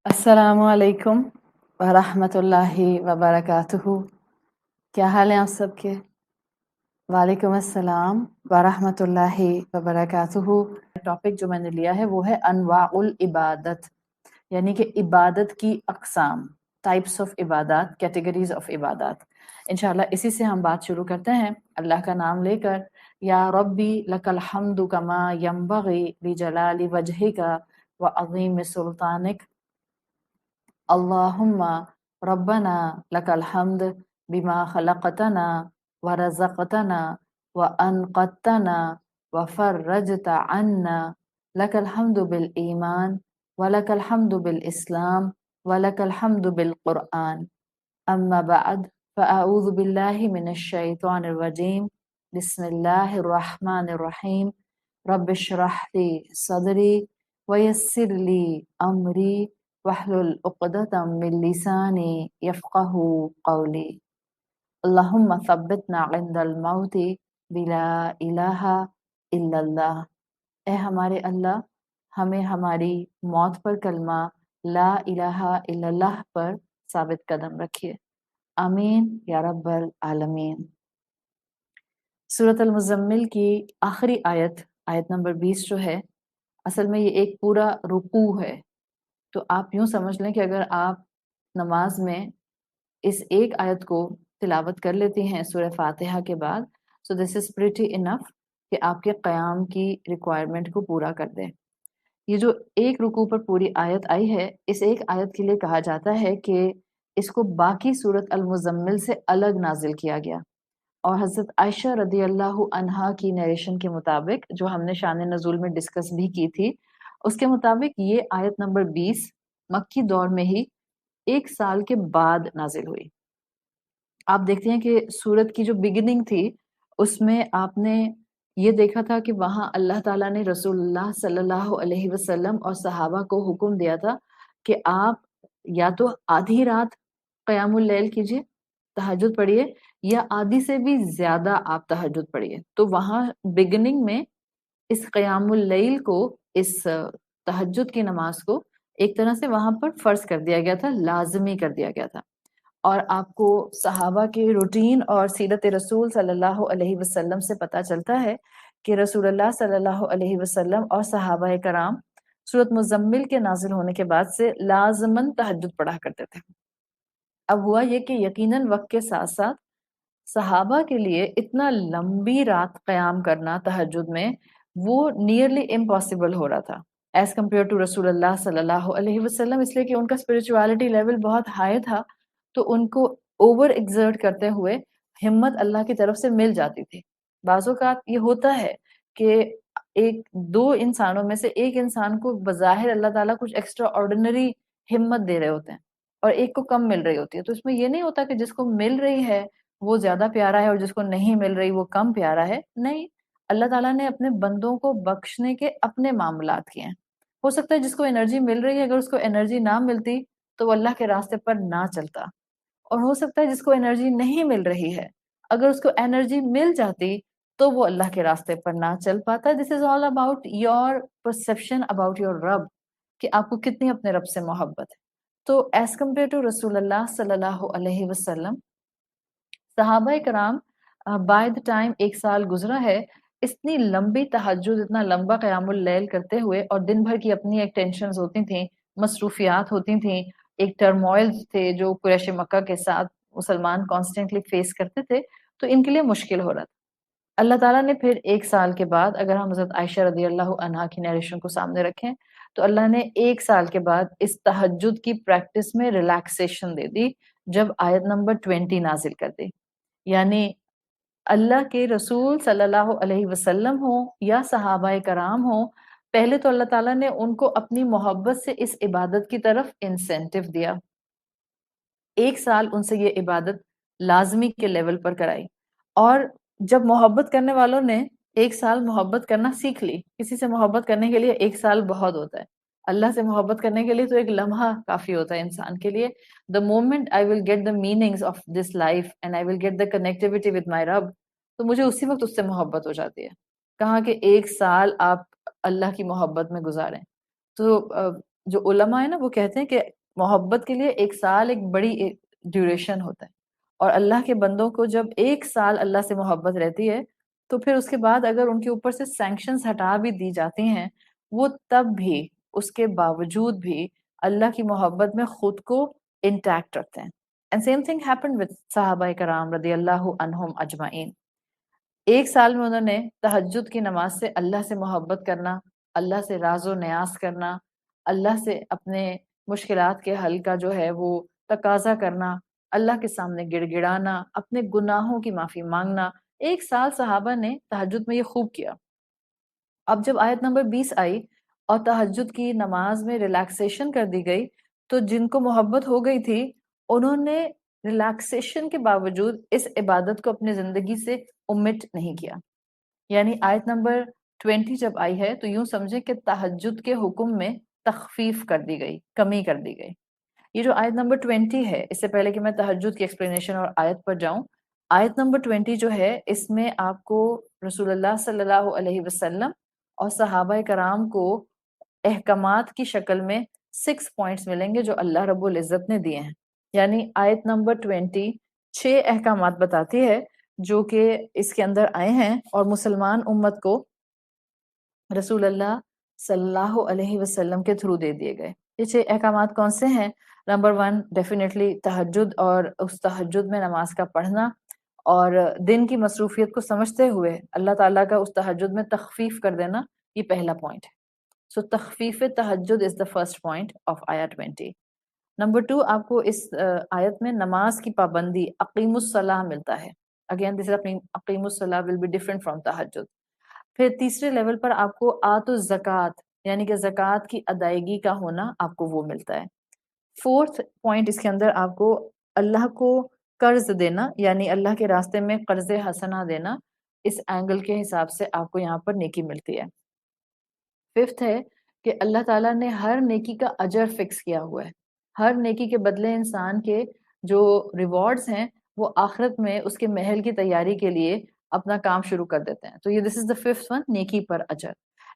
السلام علیکم ورحمۃ اللہ وبرکاتہ. کیا حال ہیں آپ سب کے؟ وعلیکم السلام ورحمۃ اللہ وبرکاتہ. ٹاپک جو میں نے لیا ہے وہ ہے انواع العبادت، یعنی کہ عبادت کی اقسام، ٹائپس آف عبادات، کیٹیگریز آف عبادات. انشاءاللہ اسی سے ہم بات شروع کرتے ہیں اللہ کا نام لے کر. یا ربی لک الحمد کما ینبغی لجلال وجہک وعظیم سلطانک. اللہم ربنا لک الحمد بما خلقتنا ورزقتنا وانقذتنا وفرجت عنا. لک الحمد بالایمان ولک الحمد بالاسلام ولک الحمد بالقرآن. اما بعد فاعوذ باللہ من الشیطان الرجیم. بسم اللہ الرحمن الرحیم. رب اشرح لی صدری ویسر لی امری واحلل عقدۃ من لسانی یفقهوا قولی. اللہم ثبتنا عند الموت بلا الہ الا اللہ. اے ہمارے اللہ، ہمیں ہماری موت پر کلمہ لا الہ الا اللہ پر ثابت قدم رکھیے. آمین یا رب العالمین. سورۃ المزمل کی آخری آیت، آیت نمبر 20 جو ہے، اصل میں یہ ایک پورا رکوع ہے. تو آپ یوں سمجھ لیں کہ اگر آپ نماز میں اس ایک آیت کو تلاوت کر لیتی ہیں سورہ فاتحہ کے بعد، سو دس از پریٹی انف کہ آپ کے قیام کی ریکوائرمنٹ کو پورا کر دیں. یہ جو ایک رکوع پر پوری آیت آئی ہے، اس ایک آیت کے لیے کہا جاتا ہے کہ اس کو باقی سورۃ المزمل سے الگ نازل کیا گیا. اور حضرت عائشہ رضی اللہ عنہا کی نیریشن کے مطابق، جو ہم نے شان نزول میں ڈسکس بھی کی تھی، اس کے مطابق یہ آیت نمبر 20 مکی دور میں ہی 1 سال کے بعد نازل ہوئی. آپ دیکھتے ہیں کہ سورت کی جو بگننگ تھی اس میں آپ نے یہ دیکھا تھا کہ وہاں اللہ تعالیٰ نے رسول اللہ صلی اللہ علیہ وسلم اور صحابہ کو حکم دیا تھا کہ آپ یا تو آدھی رات قیام اللیل کیجیے، تہجد پڑھیے، یا آدھی سے بھی زیادہ آپ تہجد پڑھیے. تو وہاں بگننگ میں اس قیام اللیل کو، اس تہجد کی نماز کو ایک طرح سے وہاں پر فرض کر دیا گیا تھا، لازمی کر دیا گیا تھا. اور آپ کو صحابہ کے روٹین اور سیرت رسول صلی اللہ علیہ وسلم سے پتہ چلتا ہے کہ رسول اللہ صلی اللہ علیہ وسلم اور صحابہ کرام سورۃ مزمل کے نازل ہونے کے بعد سے لازماً تہجد پڑھا کرتے تھے. اب ہوا یہ کہ یقیناً وقت کے ساتھ ساتھ صحابہ کے لیے اتنا لمبی رات قیام کرنا تہجد میں وہ نیئرلی امپاسبل ہو رہا تھا ایز کمپیئر ٹو رسول اللہ صلی اللہ علیہ وسلم، اس لیے کہ ان کا اسپرچوالٹی لیول بہت ہائی تھا. تو ان کو اوور ایگزرٹ کرتے ہوئے ہمت اللہ کی طرف سے مل جاتی تھی. بعض اوقات یہ ہوتا ہے کہ ایک دو انسانوں میں سے ایک انسان کو بظاہر اللہ تعالیٰ کچھ ایکسٹرا آرڈینری ہمت دے رہے ہوتے ہیں اور ایک کو کم مل رہی ہوتی ہے. تو اس میں یہ نہیں ہوتا کہ جس کو مل رہی ہے وہ زیادہ پیارا ہے اور جس کو نہیں مل رہی وہ کم پیارا ہے. نہیں، اللہ تعالیٰ نے اپنے بندوں کو بخشنے کے اپنے معاملات کیے ہیں. ہو سکتا ہے جس کو انرجی مل رہی ہے، اگر اس کو انرجی نہ ملتی تو وہ اللہ کے راستے پر نہ چلتا. اور ہو سکتا ہے جس کو انرجی نہیں مل رہی ہے، اگر اس کو انرجی مل جاتی تو وہ اللہ کے راستے پر نہ چل پاتا. This is all about your perception about your رب، کہ آپ کو کتنی اپنے رب سے محبت ہے. تو ایز کمپیئر ٹو رسول اللہ صلی اللہ علیہ وسلم، صحابہ کرام بائی دا ٹائم 1 سال گزرا ہے، اتنی لمبی تہجد، اتنا لمبا قیام اللیل کرتے ہوئے، اور دن بھر کی اپنی ایک ٹینشنز ہوتی تھیں، مصروفیات ہوتی تھیں، ایک ٹرموائل تھے جو قریش مکہ کے ساتھ مسلمان کانسٹنٹلی فیس کرتے تھے. تو ان کے لیے مشکل ہو رہا تھا. اللہ تعالیٰ نے پھر 1 سال کے بعد، اگر ہم حضرت عائشہ رضی اللہ عنہا کی نیریشن کو سامنے رکھیں، تو اللہ نے 1 سال کے بعد اس تہجد کی پریکٹس میں ریلیکسیشن دے دی جب آیت نمبر 20 نازل کر دی. یعنی اللہ کے رسول صلی اللہ علیہ وسلم ہوں یا صحابہ کرام ہوں، پہلے تو اللہ تعالیٰ نے ان کو اپنی محبت سے اس عبادت کی طرف انسینٹیو دیا. 1 سال ان سے یہ عبادت لازمی کے لیول پر کرائی. اور جب محبت کرنے والوں نے 1 سال محبت کرنا سیکھ لی، کسی سے محبت کرنے کے لیے 1 سال بہت ہوتا ہے. اللہ سے محبت کرنے کے لیے تو ایک لمحہ کافی ہوتا ہے انسان کے لیے. The moment I will get the meanings of this life and I will get the connectivity with my رب، تو مجھے اسی وقت اس سے محبت ہو جاتی ہے. کہاں کہ 1 سال آپ اللہ کی محبت میں گزاریں. تو جو علماء ہے نا وہ کہتے ہیں کہ محبت کے لیے 1 سال ایک بڑی ڈیوریشن ہوتا ہے، اور اللہ کے بندوں کو جب 1 سال اللہ سے محبت رہتی ہے تو پھر اس کے بعد اگر ان کے اوپر سے سینکشنز ہٹا بھی دی جاتی ہیں، وہ تب بھی اس کے باوجود بھی اللہ کی محبت میں خود کو انٹیکٹ رکھتے ہیں. And same thing happened with صحابہ کرام رضی اللہ عنہم اجمعین. 1 سال میں انہوں نے تہجد کی نماز سے اللہ سے محبت کرنا، اللہ سے راز و نیاز کرنا، اللہ سے اپنے مشکلات کے حل کا جو ہے وہ تقاضا کرنا، اللہ کے سامنے گڑ گڑانا، اپنے گناہوں کی معافی مانگنا. 1 سال صحابہ نے تہجد میں یہ خوب کیا. اب جب آیت نمبر 20 آئی اور تہجد کی نماز میں ریلیکسیشن کر دی گئی تو جن کو محبت ہو گئی تھی انہوں نے ریلیکسیشن کے باوجود اس عبادت کو اپنی زندگی سے omit نہیں کیا. یعنی آیت نمبر 20 جب آئی ہے تو یوں سمجھیں کہ تہجد کے حکم میں تخفیف کر دی گئی، کمی کر دی گئی. یہ جو آیت نمبر 20 ہے، اس سے پہلے کہ میں تہجد کی ایکسپلینیشن اور آیت پر جاؤں، آیت نمبر 20 جو ہے اس میں آپ کو رسول اللہ صلی اللہ علیہ وسلم اور صحابہ کرام کو احکامات کی شکل میں 6 پوائنٹس ملیں گے جو اللہ رب العزت نے دیے ہیں. یعنی آیت نمبر 20 6 احکامات بتاتی ہے جو کہ اس کے اندر آئے ہیں اور مسلمان امت کو رسول اللہ صلی اللہ علیہ وسلم کے تھرو دے دیے گئے. یہ 6 احکامات کون سے ہیں؟ نمبر 1 ڈیفینیٹلی تہجد اور اس تہجد میں نماز کا پڑھنا اور دن کی مصروفیت کو سمجھتے ہوئے اللہ تعالیٰ کا اس تہجد میں تخفیف کر دینا، یہ پہلا پوائنٹ ہے. سو تخفیف تہجد از دا فرسٹ پوائنٹ آف آیت 20. نمبر 2 آپ کو اس آیت میں نماز کی پابندی اقیم الصلاح ملتا ہے. اگین دس اقیم الصلاح ول بی ڈفرنٹ فرام تہجد. پھر تیسرے لیول پر آپ کو آتو الزکوٰۃ یعنی کہ زکوٰۃ کی ادائیگی کا ہونا آپ کو وہ ملتا ہے. 4تھ پوائنٹ اس کے اندر آپ کو اللہ کو قرض دینا یعنی اللہ کے راستے میں قرض حسنہ دینا، اس اینگل کے حساب سے آپ کو یہاں پر نیکی ملتی ہے. 5تھ ہے کہ اللہ تعالیٰ نے ہر نیکی کا اجر فکس کیا ہوا ہے. ہر نیکی کے بدلے انسان کے جو ریوارڈز ہیں وہ آخرت میں اس کے محل کی تیاری کے لیے اپنا کام شروع کر دیتے ہیں. تو یہ دس از دا 5th ون، نیکی پر اجر.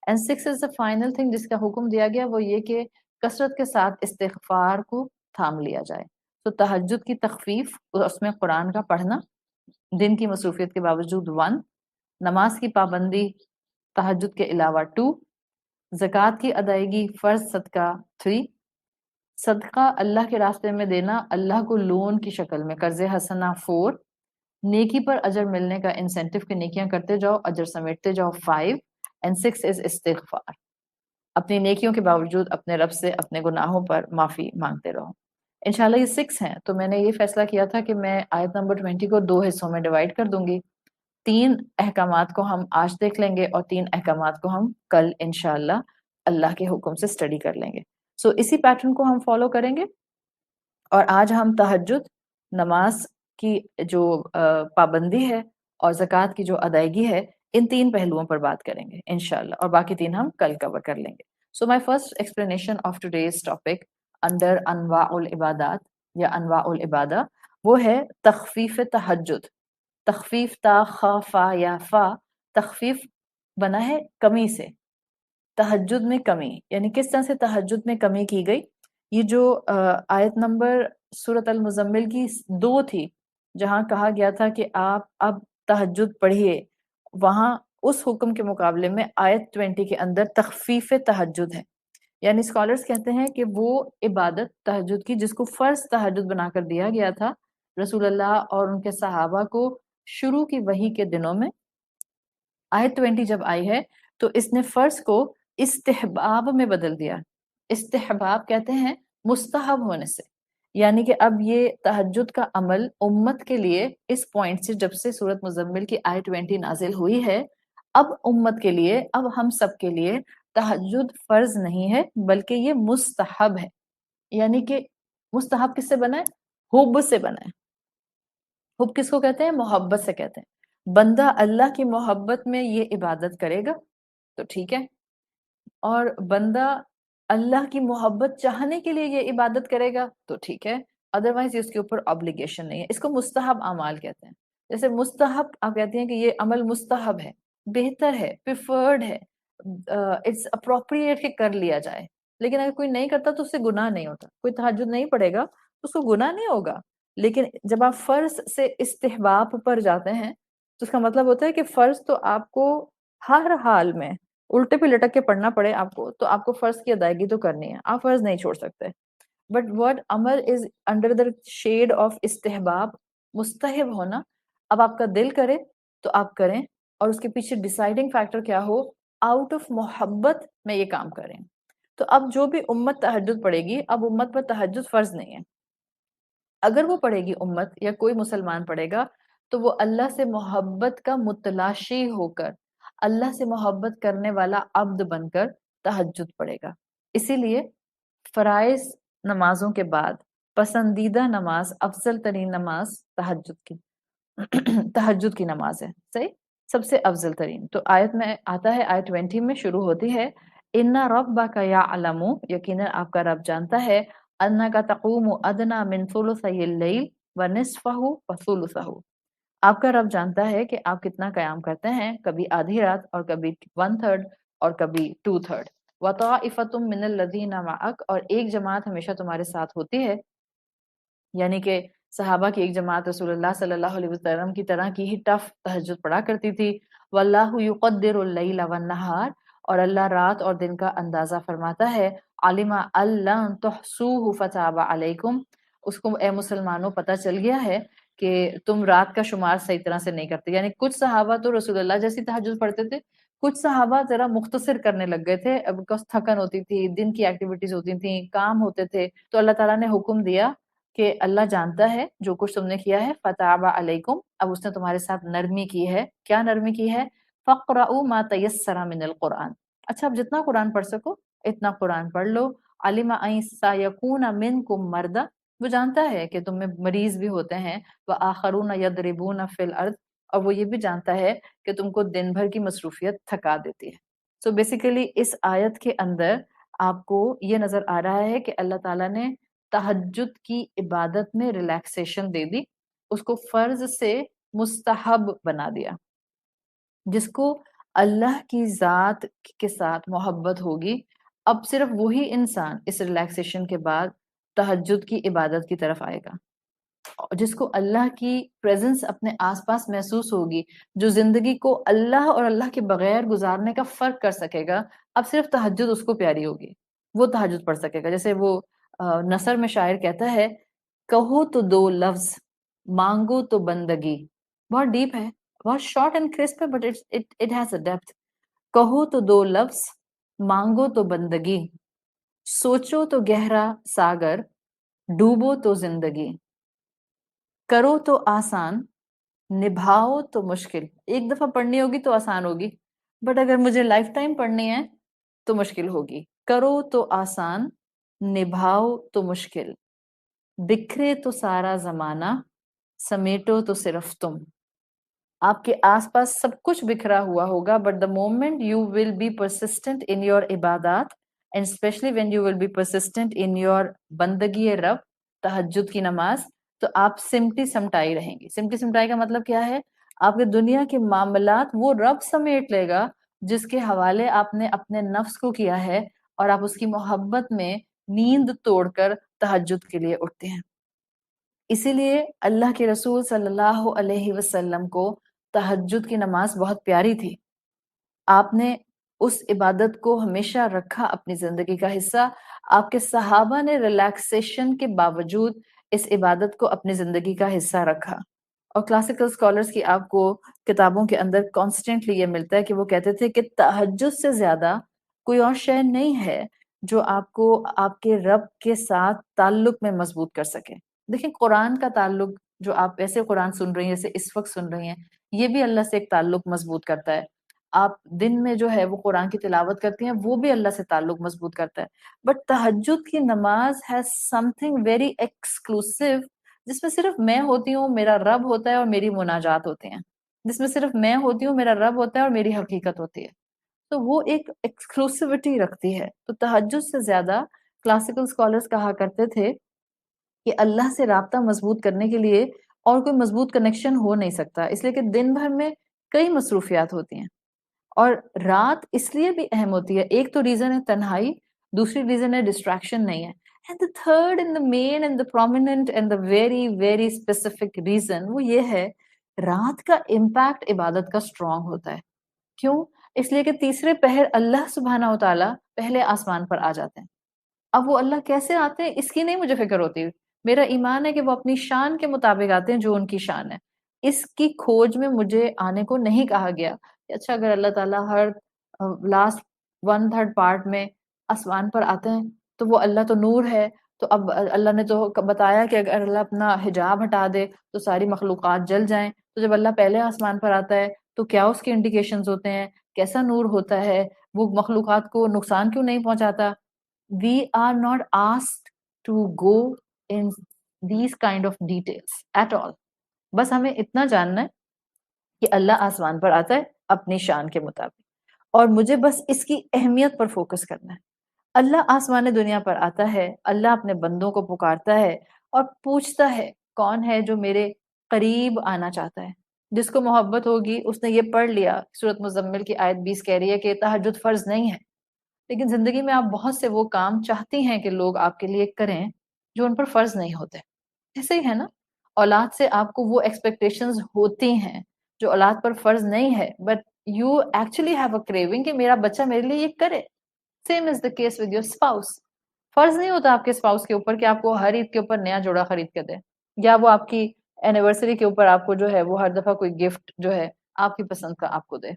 And 6 is the final thing جس کا حکم دیا گیا وہ یہ کہ کثرت کے ساتھ استغفار کو تھام لیا جائے. تو تہجد کی تخفیف، اس میں قرآن کا پڑھنا دن کی مصروفیت کے باوجود 1، نماز کی پابندی تہجد کے علاوہ 2، زکوٰۃ کی ادائیگی فرض صدقہ 3، صدقہ اللہ کے راستے میں دینا اللہ کو لون کی شکل میں قرض حسنہ 4، نیکی پر اجر ملنے کا انسینٹیو کہ نیکیاں کرتے جاؤ اجر سمیٹتے جاؤ 5، اینڈ 6 از استغفار، اپنی نیکیوں کے باوجود اپنے رب سے اپنے گناہوں پر معافی مانگتے رہو. انشاءاللہ یہ 6 ہیں. تو میں نے یہ فیصلہ کیا تھا کہ میں آیت نمبر 20 کو 2 حصوں میں ڈیوائڈ کر دوں گی. 3 احکامات کو ہم آج دیکھ لیں گے اور 3 احکامات کو ہم کل انشاءاللہ اللہ کے حکم سے اسٹڈی کر لیں گے. سو اسی پیٹرن کو ہم فالو کریں گے اور آج ہم تہجد، نماز کی جو پابندی ہے اور زکوٰۃ کی جو ادائیگی ہے ان 3 پہلوؤں پر بات کریں گے انشاءاللہ، اور باقی 3 ہم کل کور کر لیں گے. So my first explanation of today's topic under انواع العبادات یا انواع العبادہ وہ ہے تخفیف تہجد. تخفیف تا خا فا یا فا، تخفیف بنا ہے کمی سے، تہجد میں کمی. یعنی کس طرح سے تہجد میں کمی کی گئی؟ یہ جو آیت نمبر سورۃ المزمل کی 2 تھی جہاں کہا گیا تھا کہ آپ اب تہجد پڑھیے، وہاں اس حکم کے مقابلے میں آیت 20 کے اندر تخفیف تہجد ہے. یعنی اسکالرز کہتے ہیں کہ وہ عبادت تہجد کی جس کو فرض تہجد بنا کر دیا گیا تھا رسول اللہ اور ان کے صحابہ کو شروع کی وحی کے دنوں میں، آیت 20 جب آئی ہے تو اس نے فرض کو استحباب میں بدل دیا. استحباب کہتے ہیں مستحب ہونے سے، یعنی کہ اب یہ تہجد کا عمل امت کے لیے اس پوائنٹ سے جب سے سورۃ مزمل کی آیت 20 نازل ہوئی ہے، اب امت کے لیے، اب ہم سب کے لیے تہجد فرض نہیں ہے بلکہ یہ مستحب ہے. یعنی کہ مستحب کس سے بنا ہے؟ حب سے بنا ہے. حب کس کو کہتے ہیں؟ محبت سے کہتے ہیں. بندہ اللہ کی محبت میں یہ عبادت کرے گا تو ٹھیک ہے، اور بندہ اللہ کی محبت چاہنے کے لیے یہ عبادت کرے گا تو ٹھیک ہے، ادروائز اس کے اوپر obligation نہیں ہے. اس کو مستحب اعمال کہتے ہیں. جیسے مستحب آپ کہتے ہیں کہ یہ عمل مستحب ہے، بہتر ہے، پریفرڈ ہے، اٹس اپروپریٹ کہ کر لیا جائے. لیکن اگر کوئی نہیں کرتا تو اس سے گناہ نہیں ہوتا. کوئی تہجد نہیں پڑھے گا تو اس کو گناہ نہیں ہوگا. لیکن جب آپ فرض سے استحباب پر جاتے ہیں تو اس کا مطلب ہوتا ہے کہ فرض تو آپ کو ہر حال میں الٹے پہ لٹک کے پڑھنا پڑے آپ کو تو آپ کو فرض کی ادائیگی تو کرنی ہے, آپ فرض نہیں چھوڑ سکتے. بٹ what عمل is under the shade of استحباب, مستحب ہونا, اب آپ کا دل کرے تو آپ کریں, اور اس کے پیچھے ڈیسائیڈنگ فیکٹر کیا ہو, آؤٹ آف محبت میں یہ کام کریں. تو اب جو بھی امت تہجد پڑھے گی, اب امت پر تہجد فرض نہیں ہے. اگر وہ پڑھے گی امت یا کوئی مسلمان پڑھے گا تو وہ اللہ سے محبت کا متلاشی ہو کر, اللہ سے محبت کرنے والا عبد بن کر تہجد پڑھے گا. اسی لیے فرائض نمازوں کے بعد پسندیدہ نماز, افضل ترین نماز تہجد کی تہجد کی نماز ہے. صحیح, سب سے افضل ترین. تو آیت میں آتا ہے, آیت 20 میں شروع ہوتی ہے, اِنَّ رَبَّكَ يَعْلَمُ, یقیناً آپ کا رب جانتا ہے, أَنَّكَ تَقُومُ أَدْنَى مِنْ ثُلُثَيِ اللَّيْلِ وَنِصْفَهُ وَثُلُثَهُ. آپ کا رب جانتا ہے کہ آپ کتنا قیام کرتے ہیں, کبھی آدھی رات اور کبھی 1/3 اور کبھی 2/3. وَطَائِفَةٌ مِّنَ الَّذِينَ مَعَكَ, اور ایک جماعت ہمیشہ تمہارے ساتھ ہوتی ہے, یعنی کہ صحابہ کی ایک جماعت رسول اللہ صلی اللہ علیہ وسلم کی طرح کی ہی ٹف تہجد پڑھا کرتی تھی. وَاللَّهُ يُقَدِّرُ اللَّيْلَ وَالنَّهَارَ, اور اللہ رات اور دن کا اندازہ فرماتا ہے. عَلِمَ أَن لَّن تُحْصُوهُ فَتَابَ عَلَيْكُمْ, اس کو اے مسلمانوں پتہ چل گیا ہے کہ تم رات کا شمار صحیح طرح سے نہیں کرتے. یعنی کچھ صحابہ تو رسول اللہ جیسی تہجد پڑھتے تھے, کچھ صحابہ ذرا مختصر کرنے لگ گئے تھے, اب تھکن ہوتی تھی, دن کی ایکٹیویٹیز ہوتی تھیں, کام ہوتے تھے, تو اللہ تعالیٰ نے حکم دیا کہ اللہ جانتا ہے جو کچھ تم نے کیا ہے, فتاب علیکم, اب اس نے تمہارے ساتھ نرمی کی ہے. کیا نرمی کی ہے؟ فقرؤوا ما تیسر من القرآن, اچھا اب جتنا قرآن پڑھ سکو اتنا قرآن پڑھ لو. علم ان سیکون منکم مرضی, وہ جانتا ہے کہ تم میں مریض بھی ہوتے ہیں. وآخرون یضربون فی الارض, اور وہ یہ بھی جانتا ہے کہ تم کو دن بھر کی مصروفیت تھکا دیتی ہے. سو بیسیکلی اس آیت کے اندر آپ کو یہ نظر آ رہا ہے کہ اللہ تعالیٰ نے تہجد کی عبادت میں ریلیکسیشن دے دی, اس کو فرض سے مستحب بنا دیا. جس کو اللہ کی ذات کے ساتھ محبت ہوگی, اب صرف وہی انسان اس ریلیکسیشن کے بعد تہجد کی عبادت کی طرف آئے گا. جس کو اللہ کی پریزنس اپنے آس پاس محسوس ہوگی, جو زندگی کو اللہ اور اللہ کے بغیر گزارنے کا فرق کر سکے گا, اب صرف تہجد اس کو پیاری ہوگی, وہ تہجد پڑھ سکے گا. جیسے وہ نثر میں شاعر کہتا ہے, کہو تو دو لفظ مانگو تو بندگی. بہت ڈیپ ہے, بہت شارٹ اینڈ کرسپ ہے, but it has a depth. کہو تو دو لفظ مانگو تو بندگی, سوچو تو گہرا ساگر, ڈوبو تو زندگی. کرو تو آسان, نبھاؤ تو مشکل. ایک دفعہ پڑھنی ہوگی تو آسان ہوگی, بٹ اگر مجھے لائف ٹائم پڑھنی ہے تو مشکل ہوگی. کرو تو آسان, نبھاؤ تو مشکل, بکھرے تو سارا زمانہ, سمیٹو تو صرف تم. آپ کے آس پاس سب کچھ بکھرا ہوا ہوگا, but the moment you will be persistent in your عبادات, and especially when you will be persistent in your بندگی رب, تہجد کی نماز, تو آپ سمٹی سمٹائی رہیں گی. سمٹی سمٹائی کا مطلب کیا ہے؟ آپ کے دنیا کے معاملات وہ رب سمیٹ لے گا جس کے حوالے آپ نے اپنے نفس کو کیا ہے, اور آپ اس کی محبت میں نیند توڑ کر تہجد کے لیے اٹھتے ہیں. اسی لیے اللہ کے رسول صلی اللہ علیہ وسلم کو تہجد کی نماز بہت پیاری تھی. آپ نے اس عبادت کو ہمیشہ رکھا اپنی زندگی کا حصہ. آپ کے صحابہ نے ریلیکسیشن کے باوجود اس عبادت کو اپنی زندگی کا حصہ رکھا. اور کلاسیکل اسکالرس کی آپ کو کتابوں کے اندر کانسٹنٹلی یہ ملتا ہے کہ وہ کہتے تھے کہ تہجد سے زیادہ کوئی اور شے نہیں ہے جو آپ کو آپ کے رب کے ساتھ تعلق میں مضبوط کر سکے. دیکھیں قرآن کا تعلق جو آپ ایسے قرآن سن رہی ہیں, جیسے اس وقت سن رہی ہیں, یہ بھی اللہ سے ایک تعلق مضبوط کرتا ہے. آپ دن میں جو ہے وہ قرآن کی تلاوت کرتی ہیں, وہ بھی اللہ سے تعلق مضبوط کرتا ہے. بٹ تہجد کی نماز has some thing very exclusive, جس میں صرف میں ہوتی ہوں, میرا رب ہوتا ہے اور میری مناجات ہوتے ہیں. جس میں صرف میں ہوتی ہوں, میرا رب ہوتا ہے اور میری حقیقت ہوتی ہے. تو وہ ایک ایکسکلوسیوٹی رکھتی ہے. تو تہجد سے زیادہ کلاسیکل اسکالرس کہا کرتے تھے کہ اللہ سے رابطہ مضبوط کرنے کے لیے اور کوئی مضبوط کنیکشن ہو نہیں سکتا, اس لیے کہ دن بھر میں کئی مصروفیات ہوتی ہیں, اور رات اس لیے بھی اہم ہوتی ہے. ایک تو ریزن ہے تنہائی, دوسری ریزن ہے ڈسٹریکشن نہیں ہے. And the third and the main and the prominent and the very very specific reason وہ یہ ہے رات کا امپیکٹ عبادت کا اسٹرانگ ہوتا ہے. کیوں؟ اس لیے کہ تیسرے پہر اللہ سبحانہ و تعالیٰ پہلے آسمان پر آ جاتے ہیں. اب وہ اللہ کیسے آتے ہیں اس کی نہیں مجھے فکر ہوتی. میرا ایمان ہے کہ وہ اپنی شان کے مطابق آتے ہیں جو ان کی شان ہے. اس کی کھوج میں مجھے آنے کو نہیں کہا گیا کہ اچھا اگر اللہ تعالیٰ ہر لاسٹ 1/3 پارٹ میں آسمان پر آتے ہیں تو وہ اللہ تو نور ہے، تو اب اللہ نے تو بتایا کہ اگر اللہ اپنا حجاب ہٹا دے تو ساری مخلوقات جل جائیں. تو جب اللہ پہلے آسمان پر آتا ہے تو کیا اس کے انڈیکیشنز ہوتے ہیں، کیسا نور ہوتا ہے، وہ مخلوقات کو نقصان کیوں نہیں پہنچاتا. We are not asked to go in these kind of details at all. بس ہمیں اتنا جاننا ہے کہ اللہ آسمان پر آتا ہے اپنی شان کے مطابق، اور مجھے بس اس کی اہمیت پر فوکس کرنا ہے. اللہ آسمان دنیا پر آتا ہے، اللہ اپنے بندوں کو پکارتا ہے اور پوچھتا ہے کون ہے جو میرے قریب آنا چاہتا ہے. جس کو محبت ہوگی اس نے یہ پڑھ لیا. سورۃ مزمل کی آیت 20 کہہ رہی ہے کہ تہجد فرض نہیں ہے، لیکن زندگی میں آپ بہت سے وہ کام چاہتی ہیں کہ لوگ آپ کے لیے کریں جو ان پر فرض نہیں ہوتے. ایسے ہی ہے نا، اولاد سے آپ کو وہ ایکسپیکٹیشنز ہوتی ہیں جو اولاد پر فرض نہیں ہے، but you actually have a craving کہ میرا بچہ میرے لیے یہ کرے. Same is the case with your spouse. فرض نہیں ہوتا آپ کے اسپاؤس کے اوپر کہ آپ کو ہر عید کے اوپر نیا جوڑا خرید کے دے، یا وہ آپ کی اینیورسری کے اوپر آپ کو جو ہے وہ ہر دفعہ کوئی گفٹ جو ہے آپ کی پسند کا آپ کو دے،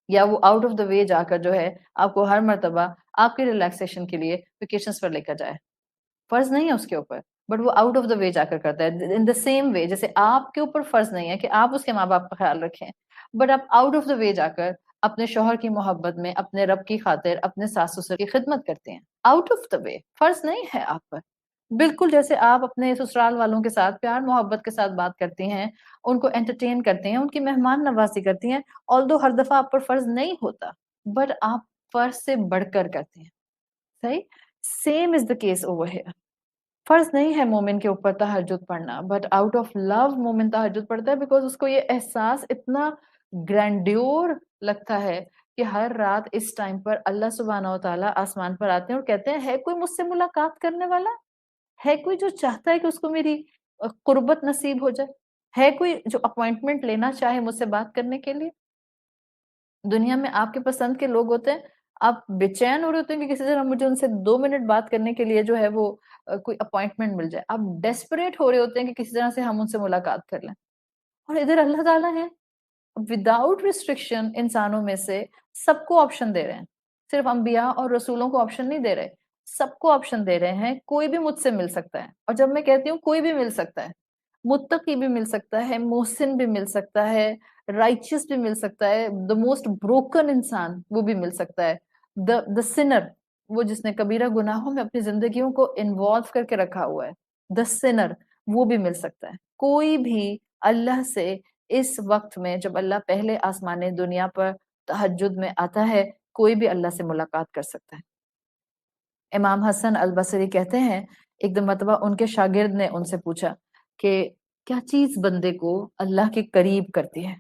یا وہ آؤٹ آف دا وے جا کر جو ہے آپ کو ہر مرتبہ آپ کے ریلیکسیشن کے لیے ویکیشنز پر لے کر جائے. فرض نہیں ہے اس کے اوپر، بٹ وہ آؤٹ آف دا وے جا کر کرتا ہے. ان دا سیم وے جیسے آپ کے اوپر فرض نہیں ہے کہ آپ اس کے ماں باپ کا خیال رکھیں، بٹ آپ آؤٹ آف دا وے جا کر اپنے شوہر کی محبت میں اپنے رب کی خاطر اپنے ساس سسر کی خدمت کرتے ہیں. آؤٹ آف دا وے فرض نہیں ہے آپ پر. بالکل جیسے آپ اپنے سسرال والوں کے ساتھ پیار محبت کے ساتھ بات کرتی ہیں، ان کو انٹرٹین کرتے ہیں، ان کی مہمان نوازی کرتی ہیں، آلدو ہر دفعہ آپ پر فرض نہیں ہوتا، بٹ آپ فرض سے بڑھ کر کرتے ہیں. صحیح؟ Same is the case over here. فرض نہیں ہے مومن کے اوپر تہجد پڑھنا، بٹ آؤٹ آف لو مومن تہجد پڑھتا ہے بیکاز اس کو یہ احساس اتنا گرینڈیور لگتا ہے کہ ہر رات اس ٹائم پر اللہ سبحانہ و تعالیٰ آسمان پر آتے ہیں اور کہتے ہیں ہے کوئی مجھ سے ملاقات کرنے والا، ہے کوئی جو چاہتا ہے کہ اس کو میری قربت نصیب ہو جائے، ہے کوئی جو اپوائنٹمنٹ لینا چاہے مجھ سے بات کرنے کے لیے. دنیا میں آپ کے پسند کے لوگ ہوتے ہیں، آپ بے چین ہو رہے ہوتے ہیں کہ کسی طرح مجھے ان سے 2 منٹ بات کرنے کے لیے جو ہے وہ کوئی اپوائنٹمنٹ مل جائے. آپ ڈیسپریٹ ہو رہے ہوتے ہیں کہ کسی طرح سے ہم ان سے ملاقات کر لیں. اور ادھر اللہ تعالیٰ ہے وداؤٹ ریسٹرکشن انسانوں میں سے سب کو آپشن دے رہے ہیں. صرف انبیاء اور رسولوں کو آپشن نہیں دے رہے، سب کو آپشن دے رہے ہیں. کوئی بھی مجھ سے مل سکتا ہے، اور جب میں کہتی ہوں کوئی بھی مل سکتا ہے، متقی بھی مل سکتا ہے، محسن بھی مل سکتا ہے، رائچس بھی مل سکتا ہے، دا موسٹ بروکن انسان وہ بھی مل سکتا ہے، دا سنر وہ جس نے کبیرہ گناہوں میں اپنی زندگیوں کو انوالو کر کے رکھا ہوا ہے، دا سنر وہ بھی مل سکتا ہے. کوئی بھی اللہ سے اس وقت میں جب اللہ پہلے آسمان دنیا پر تہجد میں آتا ہے کوئی بھی اللہ سے ملاقات کر سکتا ہے. امام حسن البصری کہتے ہیں ایک دن مرتبہ ان کے شاگرد نے ان سے پوچھا کہ کیا چیز بندے کو اللہ کے قریب کرتی ہے،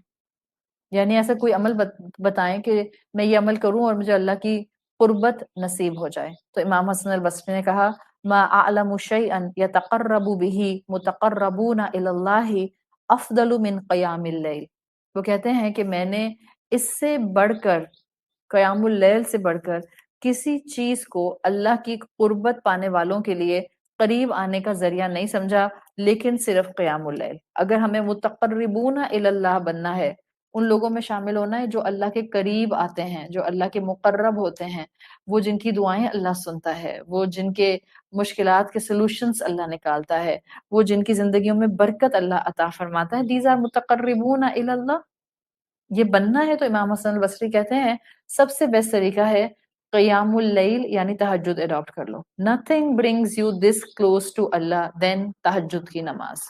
یعنی ایسا کوئی عمل بتائیں کہ میں یہ عمل کروں اور مجھے اللہ کی قربت نصیب ہو جائے. تو امام حسن البصری نے کہا ما اعلم شیئا یتقرب به متقربون الی اللہ افضل من قیام اللیل. وہ کہتے ہیں کہ میں نے اس سے بڑھ کر قیام اللیل سے بڑھ کر کسی چیز کو اللہ کی قربت پانے والوں کے لیے قریب آنے کا ذریعہ نہیں سمجھا لیکن صرف قیام اللیل. اگر ہمیں متقربون الی اللہ بننا ہے، ان لوگوں میں شامل ہونا ہے جو اللہ کے قریب آتے ہیں، جو اللہ کے مقرب ہوتے ہیں، وہ جن کی دعائیں اللہ سنتا ہے، وہ جن کے مشکلات کے سلوشنز اللہ نکالتا ہے، وہ جن کی زندگیوں میں برکت اللہ عطا فرماتا ہے. دیز آر متقربون الی اللہ. یہ بننا ہے تو امام حسن البصری کہتے ہیں سب سے بیسٹ طریقہ ہے قیام اللیل یعنی تہجد اڈاپٹ کر لو. nothing brings you this close to Allah than تہجد کی نماز.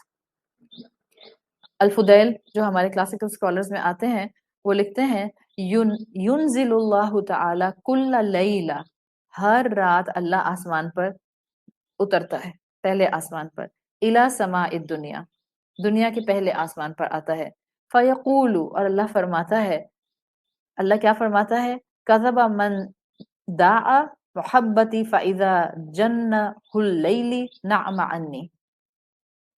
الفدیل جو ہمارے کلاسیکل اسکالرز میں آتے ہیں وہ لکھتے ہیں ینزل اللہ تعالی کل لیلہ، ہر رات اللہ آسمان پر اترتا ہے، پہلے آسمان پر، الی سماء الدنیا، دنیا کے پہلے آسمان پر آتا ہے. فیقول، اور اللہ فرماتا ہے، اللہ کیا فرماتا ہے؟ کذب من دعا محبتی فاذا جن اللیل نعم عنی.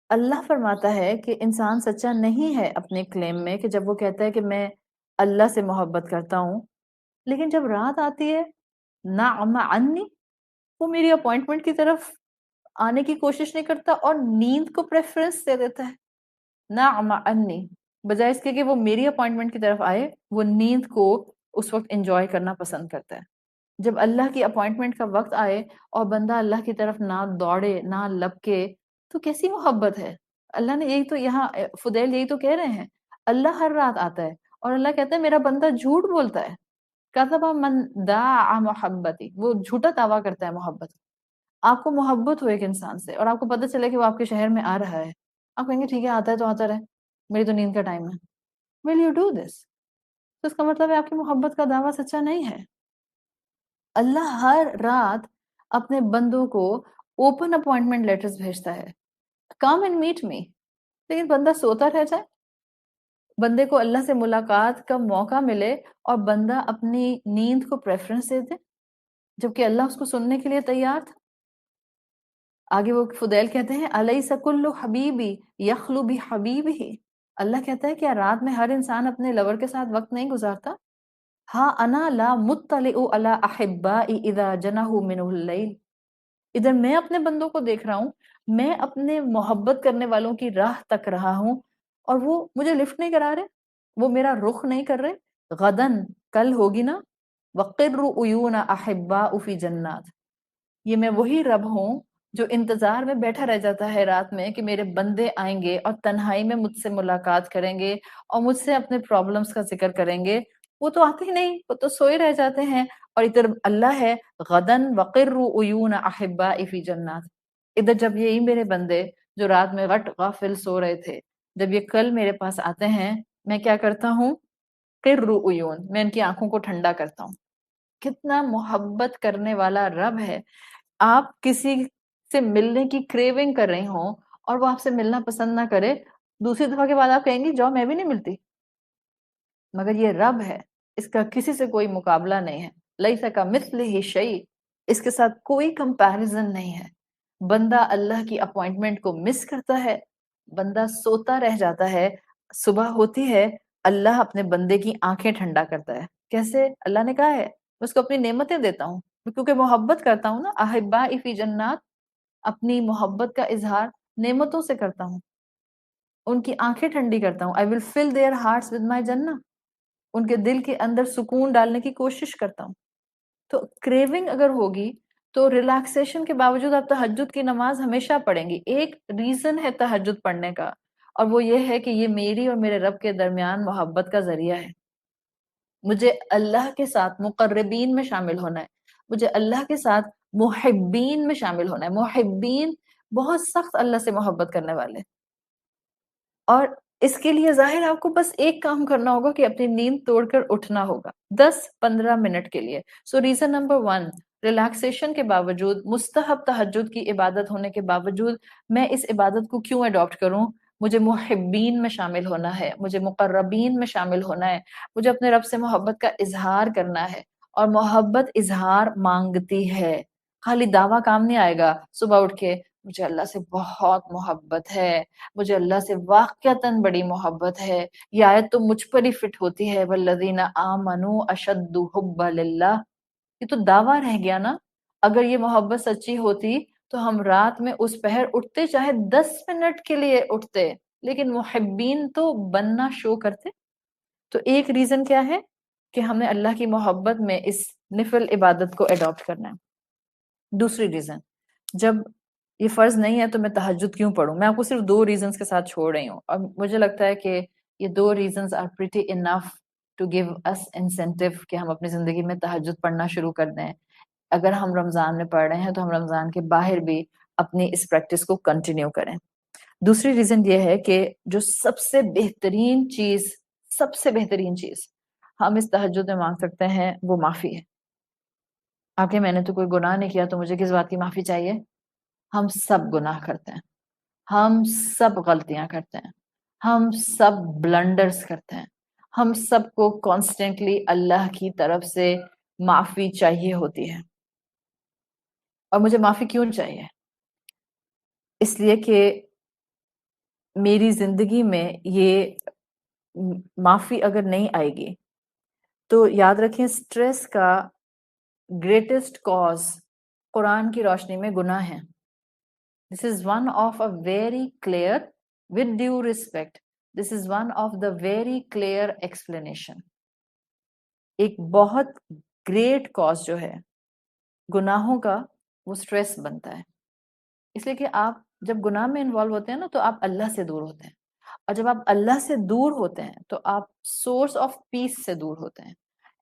اللہ فرماتا ہے کہ انسان سچا نہیں ہے اپنے کلیم میں کہ جب وہ کہتا ہے کہ میں اللہ سے محبت کرتا ہوں، لیکن جب رات آتی ہے نعم عنی، وہ میری اپوائنٹمنٹ کی طرف آنے کی کوشش نہیں کرتا اور نیند کو پریفرنس دے دیتا ہے. نعم عنی، بجائے اس کے کہ وہ میری اپوائنٹمنٹ کی طرف آئے، وہ نیند کو اس وقت انجوائے کرنا پسند کرتا ہے. جب اللہ کی اپوائنٹمنٹ کا وقت آئے اور بندہ اللہ کی طرف نہ دوڑے نہ لپکے، تو کیسی محبت ہے؟ اللہ نے یہی تو یہاں فضیل یہی تو کہہ رہے ہیں، اللہ ہر رات آتا ہے اور اللہ کہتا ہے میرا بندہ جھوٹ بولتا ہے. کذب من دعا محبتی، وہ جھوٹا دعویٰ کرتا ہے محبت. آپ کو محبت ہو ایک انسان سے اور آپ کو پتہ چلے کہ وہ آپ کے شہر میں آ رہا ہے، آپ کہیں گے ٹھیک ہے آتا ہے تو آتا رہے، میری تو نیند کا ٹائم ہے. Will you do this؟ تو اس کا مطلب ہے آپ کی محبت کا دعویٰ سچا نہیں ہے. اللہ ہر رات اپنے بندوں کو اوپن اپوائنٹمنٹ لیٹرز بھیجتا ہے، کم اینڈ میٹ می. لیکن بندہ سوتا رہ جائے، بندے کو اللہ سے ملاقات کا موقع ملے اور بندہ اپنی نیند کو پریفرنس دے دے، جبکہ اللہ اس کو سننے کے لیے تیار تھا. آگے وہ فضیل کہتے ہیں الیس کل حبیبی یخلو بحبیبہ، اللہ کہتا ہے کیا رات میں ہر انسان اپنے لور کے ساتھ وقت نہیں گزارتا؟ ہاں انا لا مطلع علی احبائی اذا جنحوا منہ اللیل، ادھر میں اپنے بندوں کو دیکھ رہا ہوں، میں اپنے محبت کرنے والوں کی راہ تک رہا ہوں اور وہ مجھے لفٹ نہیں کرا رہے، وہ میرا رخ نہیں کر رہے. غدن، کل ہوگی نا، وقر عیون احباء فی جنات، یہ میں وہی رب ہوں جو انتظار میں بیٹھا رہ جاتا ہے رات میں کہ میرے بندے آئیں گے اور تنہائی میں مجھ سے ملاقات کریں گے اور مجھ سے اپنے پرابلمز کا ذکر کریں گے. وہ تو آتے ہی نہیں، وہ تو سوئے رہ جاتے ہیں. اور ادھر اللہ ہے غدن وقر عیون احباء فی جنات، ادھر جب یہی میرے بندے جو رات میں غٹ غافل سو رہے تھے، جب یہ کل میرے پاس آتے ہیں، میں کیا کرتا ہوں؟ قر عیون، میں ان کی آنکھوں کو ٹھنڈا کرتا ہوں. کتنا محبت کرنے والا رب ہے. آپ کسی سے ملنے کی کریونگ کر رہی ہوں اور وہ آپ سے ملنا پسند نہ کرے، دوسری دفعہ کے بعد آپ کہیں گی جاؤ میں بھی نہیں ملتی. مگر یہ رب ہے، اس کا کسی سے کوئی مقابلہ نہیں ہے. لیس کمثلہ شیء، اس کے ساتھ کوئی کمپیریزن نہیں ہے. بندہ اللہ کی اپوائنٹمنٹ کو مس کرتا ہے، بندہ سوتا رہ جاتا ہے، صبح ہوتی ہے اللہ اپنے بندے کی آنکھیں ٹھنڈا کرتا ہے. کیسے؟ اللہ نے کہا ہے میں اس کو اپنی نعمتیں دیتا ہوں کیونکہ محبت کرتا ہوں نا. احباء فی جنات، اپنی محبت کا اظہار نعمتوں سے کرتا ہوں، ان کی آنکھیں ٹھنڈی کرتا ہوں. I will fill their hearts with my جنہ، ان کے دل کے اندر سکون ڈالنے کی کوشش کرتا ہوں. تو کریونگ اگر ہوگی تو ریلیکسیشن کے باوجود آپ تہجد کی نماز ہمیشہ پڑھیں گی. ایک ریزن ہے تہجد پڑھنے کا، اور وہ یہ ہے کہ یہ میری اور میرے رب کے درمیان محبت کا ذریعہ ہے. مجھے اللہ کے ساتھ مقربین میں شامل ہونا ہے، مجھے اللہ کے ساتھ محبین میں شامل ہونا ہے. محبین بہت سخت اللہ سے محبت کرنے والے، اور اس کے لیے ظاہر آپ کو بس ایک کام کرنا ہوگا کہ اپنی نیند توڑ کر اٹھنا ہوگا 10-15 منٹ کے لیے. سو ریزن نمبر 1، ریلیکسیشن کے باوجود، مستحب تہجد کی عبادت ہونے کے باوجود، میں اس عبادت کو کیوں اڈاپٹ کروں؟ مجھے محبین میں شامل ہونا ہے، مجھے مقربین میں شامل ہونا ہے، مجھے اپنے رب سے محبت کا اظہار کرنا ہے. اور محبت اظہار مانگتی ہے، خالی دعویٰ کام نہیں آئے گا. صبح اٹھ کے مجھے اللہ سے بہت محبت ہے، مجھے اللہ سے واقعتاً بڑی محبت ہے، یہ آیت تو مجھ پر ہی فٹ ہوتی ہے، والذین آمنوا اشد حبا للہ. یہ تو دعویٰ رہ گیا نا. اگر یہ محبت سچی ہوتی تو ہم رات میں اس پہر اٹھتے، چاہے 10 منٹ کے لیے اٹھتے، لیکن محبین تو بننا شو کرتے. تو ایک ریزن کیا ہے کہ ہم نے اللہ کی محبت میں اس نفل عبادت کو اڈاپٹ کرنا ہے. دوسری ریزن، جب یہ فرض نہیں ہے تو میں تہجد کیوں پڑھوں؟ میں آپ کو صرف 2 ریزنز کے ساتھ چھوڑ رہی ہوں، اور مجھے لگتا ہے کہ یہ 2 reasons are pretty enough to give us incentive کہ ہم اپنی زندگی میں تہجد پڑھنا شروع کر دیں. اگر ہم رمضان میں پڑھ رہے ہیں تو ہم رمضان کے باہر بھی اپنی اس پریکٹس کو کنٹینیو کریں. دوسری ریزن یہ ہے کہ جو سب سے بہترین چیز ہم اس تہجد میں مانگ سکتے ہیں وہ معافی ہے. آگے میں نے تو کوئی گناہ نہیں کیا تو مجھے کس بات کی معافی چاہیے؟ ہم سب گناہ کرتے ہیں، ہم سب غلطیاں کرتے ہیں، ہم سب بلنڈرز کرتے ہیں، ہم سب کو کانسٹنٹلی اللہ کی طرف سے معافی چاہیے ہوتی ہے. اور مجھے معافی کیوں چاہیے؟ اس لیے کہ میری زندگی میں یہ معافی اگر نہیں آئے گی تو یاد رکھیں سٹریس کا گریٹسٹ کاز قرآن کی روشنی میں گناہ ہے. This is one of a very clear, with due respect, this is one of the very clear explanation. ایک بہت گریٹ کاز جو ہے گناہوں کا وہ سٹریس بنتا ہے. اس لیے کہ آپ جب گناہ میں انوالو ہوتے ہیں نا تو آپ اللہ سے دور ہوتے ہیں, اور جب آپ اللہ سے دور ہوتے ہیں تو آپ سورس آف پیس سے دور ہوتے ہیں.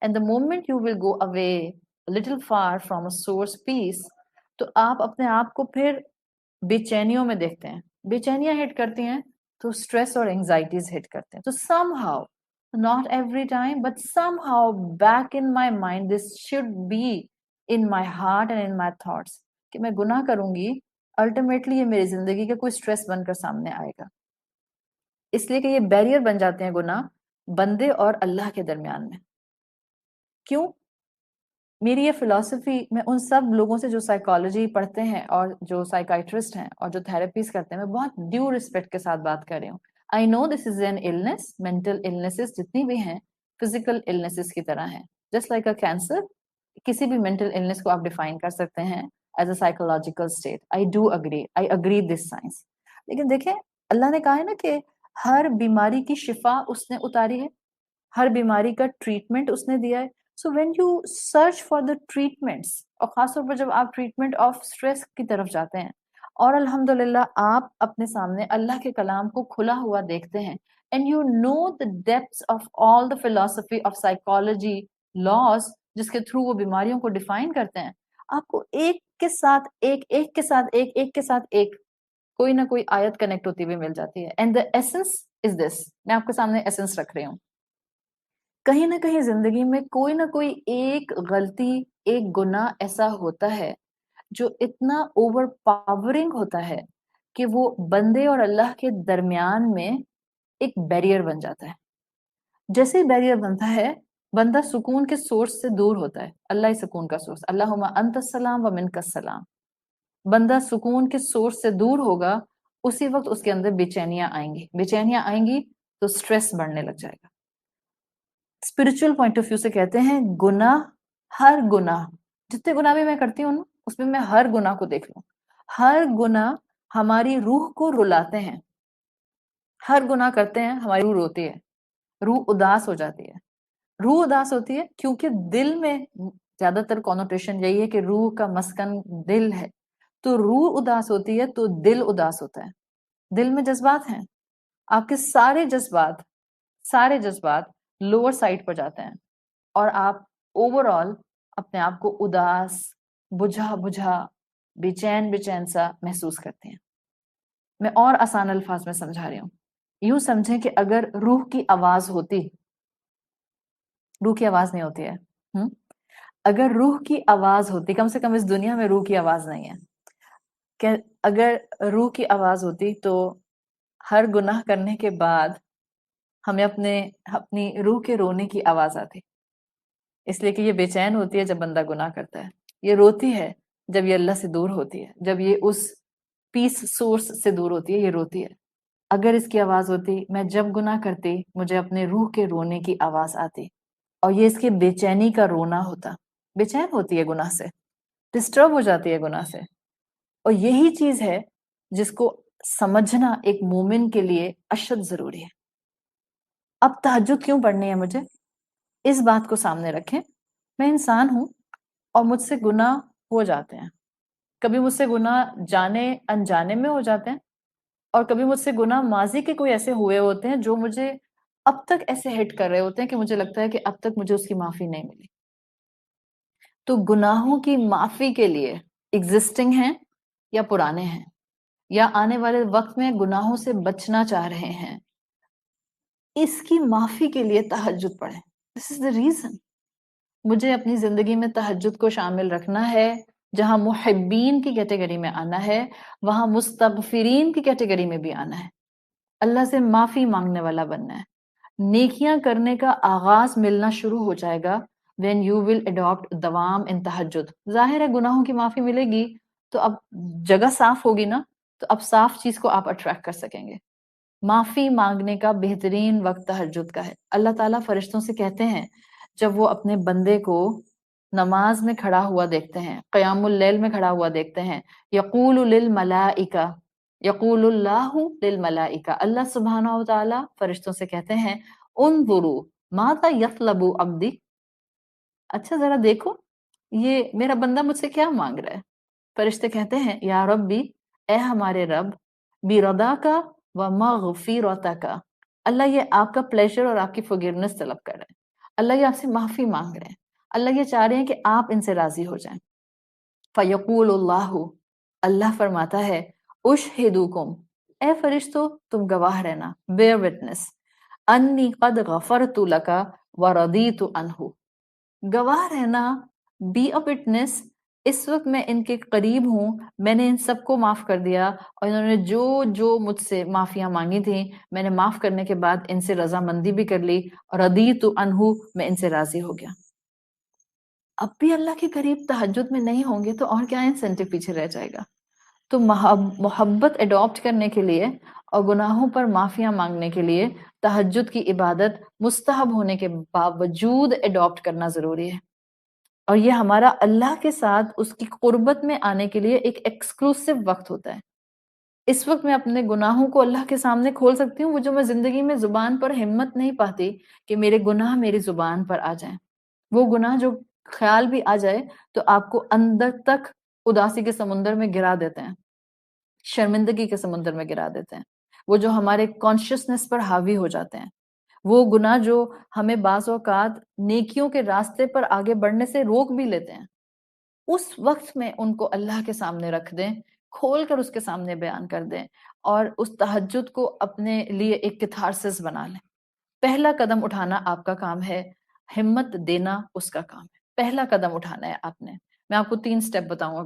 And the moment you will go away a little far from a source peace, تو آپ اپنے آپ کو پھر بے چینیوں میں دیکھتے ہیں. بے چینیاں ہٹ کرتی ہیں تو اسٹریس اور انگزائٹیز ہٹ کرتے ہیں. تو some how, not every time, but somehow back in my mind this should be in my heart and in my thoughts کہ میں گناہ کروں گی, الٹیمیٹلی یہ میری زندگی کا کوئی اسٹریس بن کر سامنے آئے گا. اس لیے کہ یہ بیریئر بن جاتے ہیں گناہ بندے اور اللہ کے درمیان میں. کیوں؟ میری یہ فلسفی میں ان سب لوگوں سے جو سائیکالوجی پڑھتے ہیں اور جو سائیکائٹرسٹ ہیں اور جو تھراپیز کرتے ہیں, میں بہت ڈیو ریسپیکٹ کے ساتھ بات کر رہی ہوں. I know this is an illness, mental illnesses جتنی بھی ہیں فزیکل illnesses کی طرح ہیں. جسٹ لائک اے کینسر, کسی بھی مینٹل illness کو آپ ڈیفائن کر سکتے ہیں as a psychological state. I agree this science. لیکن دیکھیں اللہ نے کہا ہے نا کہ ہر بیماری کی شفا اس نے اتاری ہے, ہر بیماری کا ٹریٹمنٹ اس نے دیا ہے. So when you search for the treatments, اور خاص طور پر جب آپ ٹریٹمنٹ آف اسٹریس کی طرف جاتے ہیں اور الحمدللہ آپ اپنے سامنے اللہ کے کلام کو کھلا ہوا دیکھتے ہیں, and you know the depths of all the فلسفی آف سائیکالوجی لاز جس کے تھرو وہ بیماریوں کو ڈیفائن کرتے ہیں, آپ کو ایک کے ساتھ ایک, ایک کے ساتھ ایک, ایک کے ساتھ ایک, کوئی نہ کوئی آیت کنیکٹ ہوتی ہوئی مل جاتی ہے. اینڈ دا ایسنس از دس. میں آپ کے سامنے ایسنس رکھ رہی ہوں. کہیں نہ کہیں زندگی میں کوئی نہ کوئی ایک غلطی, ایک گناہ ایسا ہوتا ہے جو اتنا اوور پاورنگ ہوتا ہے کہ وہ بندے اور اللہ کے درمیان میں ایک بیریئر بن جاتا ہے. جیسے ہی بیریئر بنتا ہے بندہ سکون کے سورس سے دور ہوتا ہے. اللہ ہی سکون کا سورس, اللہم انت السلام و منک السلام. بندہ سکون کے سورس سے دور ہوگا, اسی وقت اس کے اندر بے چینیاں آئیں گی. بے چینیاں آئیں گی تو سٹریس بڑھنے لگ جائے گا. اسپرچل پوائنٹ آف ویو سے کہتے ہیں گناہ, ہر گناہ, جتنے گناہ بھی میں کرتی ہوں اس میں میں ہر گناہ کو دیکھ لوں, ہر گناہ ہماری روح کو رلاتے ہیں. ہر گناہ کرتے ہیں ہماری روح روتی ہے, روح اداس ہو جاتی ہے. روح اداس ہوتی ہے کیونکہ دل میں زیادہ تر کونوٹیشن یہی ہے کہ روح کا مسکن دل ہے. تو روح اداس ہوتی ہے تو دل اداس ہوتا ہے. دل میں جذبات ہیں, آپ کے سارے جذبات لوور سائڈ پر جاتے ہیں اور آپ اوور آل اپنے آپ کو اداس, بجھا بے چین سا محسوس کرتے ہیں. میں اور آسان الفاظ میں سمجھا رہی ہوں. یوں سمجھیں کہ اگر روح کی آواز ہوتی, روح کی آواز نہیں ہوتی ہے, اگر روح کی آواز ہوتی, کم سے کم اس دنیا میں روح کی آواز نہیں ہے, کہ اگر روح کی آواز ہوتی تو ہر گناہ کرنے کے بعد ہمیں اپنی روح کے رونے کی آواز آتی. اس لیے کہ یہ بے چین ہوتی ہے جب بندہ گناہ کرتا ہے, یہ روتی ہے جب یہ اللہ سے دور ہوتی ہے, جب یہ اس پیس سورس سے دور ہوتی ہے, یہ روتی ہے. اگر اس کی آواز ہوتی, میں جب گناہ کرتی مجھے اپنے روح کے رونے کی آواز آتی, اور یہ اس کے بے چینی کا رونا ہوتا. بے چین ہوتی ہے گناہ سے, ڈسٹرب ہو جاتی ہے گناہ سے. اور یہی چیز ہے جس کو سمجھنا ایک مومن کے لیے اشد ضروری ہے. اب تہجد کیوں پڑھنی ہے مجھے, اس بات کو سامنے رکھیں, میں انسان ہوں اور مجھ سے گناہ ہو جاتے ہیں. کبھی مجھ سے گناہ جانے انجانے میں ہو جاتے ہیں, اور کبھی مجھ سے گناہ ماضی کے کوئی ایسے ہوئے ہوتے ہیں جو مجھے اب تک ایسے ہٹ کر رہے ہوتے ہیں کہ مجھے لگتا ہے کہ اب تک مجھے اس کی معافی نہیں ملی. تو گناہوں کی معافی کے لیے ایگزسٹنگ ہیں یا پرانے ہیں, یا آنے والے وقت میں گناہوں سے بچنا چاہ رہے ہیں, اس کی معافی کے لیے تہجد پڑھیں. دس از دا ریزن. مجھے اپنی زندگی میں تہجد کو شامل رکھنا ہے. جہاں محبین کی کیٹیگری میں آنا ہے, وہاں مستغفرین کی کیٹیگری میں بھی آنا ہے. اللہ سے معافی مانگنے والا بننا ہے. نیکیاں کرنے کا آغاز ملنا شروع ہو جائے گا when you will adopt دوام ان تہجد. ظاہر ہے گناہوں کی معافی ملے گی تو اب جگہ صاف ہوگی نا، تو اب صاف چیز کو آپ اٹریکٹ کر سکیں گے. معافی مانگنے کا بہترین وقت تہجد کا ہے. اللہ تعالیٰ فرشتوں سے کہتے ہیں جب وہ اپنے بندے کو نماز میں کھڑا ہوا دیکھتے ہیں، قیام اللیل میں کھڑا ہوا دیکھتے ہیں، یقول للملائکہ، یقول اللہ للملائکہ، اللہ سبحانہ و تعالیٰ فرشتوں سے کہتے ہیں انظروا ماذا یطلب عبدی، اچھا ذرا دیکھو یہ میرا بندہ مجھ سے کیا مانگ رہا ہے. فرشتے کہتے ہیں یا ربی، اے ہمارے رب، بردا کا و مغفرتا کا، اللہ یہ آپ کا پلیزر اور آپ کی forgiveness طلب کر رہے ہیں، اللہ یہ آپ سے معافی مانگ رہے ہیں، اللہ یہ چاہ رہے ہیں کہ آپ ان سے راضی ہو جائیں. فیقول اللہ، اللہ فرماتا ہے اشہدوکم، اے فرشتو تم گواہ رہنا، bear witness، انی قد غفرت لکا ورضیت عنہ، گواہ رہنا، بی اے وٹنس، اس وقت میں ان کے قریب ہوں، میں نے ان سب کو معاف کر دیا اور انہوں نے جو جو مجھ سے معافیاں مانگی تھیں میں نے معاف کرنے کے بعد ان سے رضامندی بھی کر لی اور رضیت عنہ، میں ان سے راضی ہو گیا. اب بھی اللہ کے قریب تہجد میں نہیں ہوں گے تو اور کیا انسینٹیو پیچھے رہ جائے گا. تو محبت اڈاپٹ کرنے کے لیے اور گناہوں پر معافیاں مانگنے کے لیے تہجد کی عبادت مستحب ہونے کے باوجود اڈاپٹ کرنا ضروری ہے. اور یہ ہمارا اللہ کے ساتھ اس کی قربت میں آنے کے لیے ایک ایکسکلوسیو وقت ہوتا ہے. اس وقت میں اپنے گناہوں کو اللہ کے سامنے کھول سکتی ہوں، وہ جو میں زندگی میں زبان پر ہمت نہیں پاتی کہ میرے گناہ میری زبان پر آ جائیں. وہ گناہ جو خیال بھی آ جائے تو آپ کو اندر تک اداسی کے سمندر میں گرا دیتے ہیں، شرمندگی کے سمندر میں گرا دیتے ہیں. وہ جو ہمارے کانشیسنس پر حاوی ہو جاتے ہیں، وہ گناہ جو ہمیں بعض اوقات نیکیوں کے راستے پر آگے بڑھنے سے روک بھی لیتے ہیں، اس وقت میں ان کو اللہ کے سامنے رکھ دیں، کھول کر اس کے سامنے بیان کر دیں اور اس تہجد کو اپنے لیے ایک کتھارسس بنا لیں. پہلا قدم اٹھانا آپ کا کام ہے، ہمت دینا اس کا کام ہے. پہلا قدم اٹھانا ہے آپ نے. میں آپ کو 3 سٹیپ بتاؤں،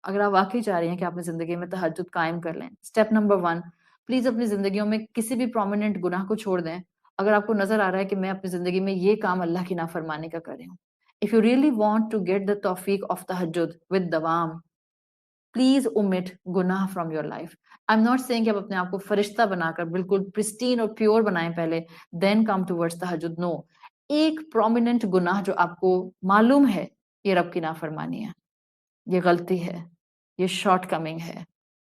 اگر آپ واقعی چاہ رہی ہیں کہ آپ اپنی زندگی میں تہجد قائم کر لیں. سٹیپ نمبر 1، پلیز اپنی زندگیوں میں کسی بھی پرومیننٹ گناہ کو چھوڑ دیں اگر آپ کو نظر آ رہا ہے کہ میں اپنی زندگی میں یہ کام اللہ کی نافرمانی کا کر رہی ہوں. If you really want to get the tawfiq of tahajjud with dawam, please omit گناہ from your life. I'm not saying کہ آپ اپنے آپ کو فرشتہ بنا کر بالکل pristine اور پیور بنائیں پہلے then come towards تہجد. No، ایک پرومیننٹ گناہ جو آپ کو معلوم ہے یہ رب کی نافرمانی ہے، یہ غلطی ہے، یہ شارٹ کمنگ ہے،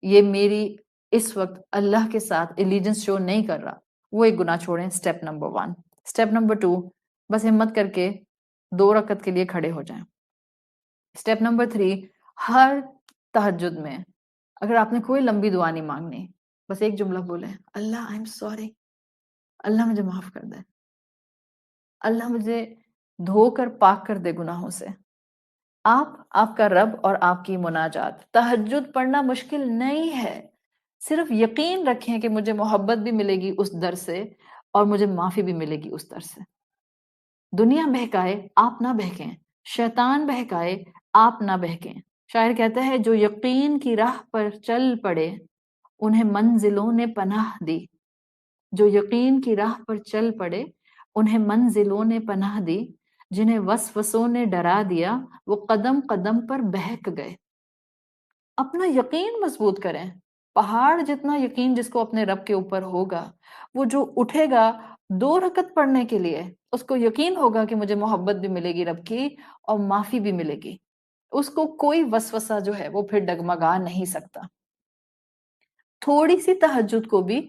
یہ میری اس وقت اللہ کے ساتھ ایلیجنس شو نہیں کر رہا، وہ ایک گناہ چھوڑیں. Step number 1. سٹیپ نمبر 2، بس ہمت کر کے 2 رکعت کے لیے کھڑے ہو جائیں. سٹیپ نمبر 3، ہر تہجد میں اگر آپ نے کوئی لمبی دعا نہیں مانگنی، بس ایک جملہ بولیں، اللہ آئی ایم سوری، اللہ مجھے معاف کر دے، اللہ مجھے دھو کر پاک کر دے گناہوں سے. آپ کا رب اور آپ کی مناجات. تہجد پڑھنا مشکل نہیں ہے، صرف یقین رکھیں کہ مجھے محبت بھی ملے گی اس در سے اور مجھے معافی بھی ملے گی اس در سے. دنیا بہکائے آپ نہ بہکیں، شیطان بہکائے آپ نہ بہکیں. شاعر کہتا ہے جو یقین کی راہ پر چل پڑے انہیں منزلوں نے پناہ دی. جو یقین کی راہ پر چل پڑے انہیں منزلوں نے پناہ دی، جنہیں وسوسوں نے ڈرا دیا وہ قدم قدم پر بہک گئے. اپنا یقین مضبوط کریں. پہاڑ جتنا یقین جس کو اپنے رب کے اوپر ہوگا، وہ جو اٹھے گا 2 رکعت پڑھنے کے لیے، اس کو یقین ہوگا کہ مجھے محبت بھی ملے گی رب کی اور معافی بھی ملے گی. اس کو کوئی وسوسہ جو ہے وہ پھر ڈگمگا نہیں سکتا. تھوڑی سی تہجد کو بھی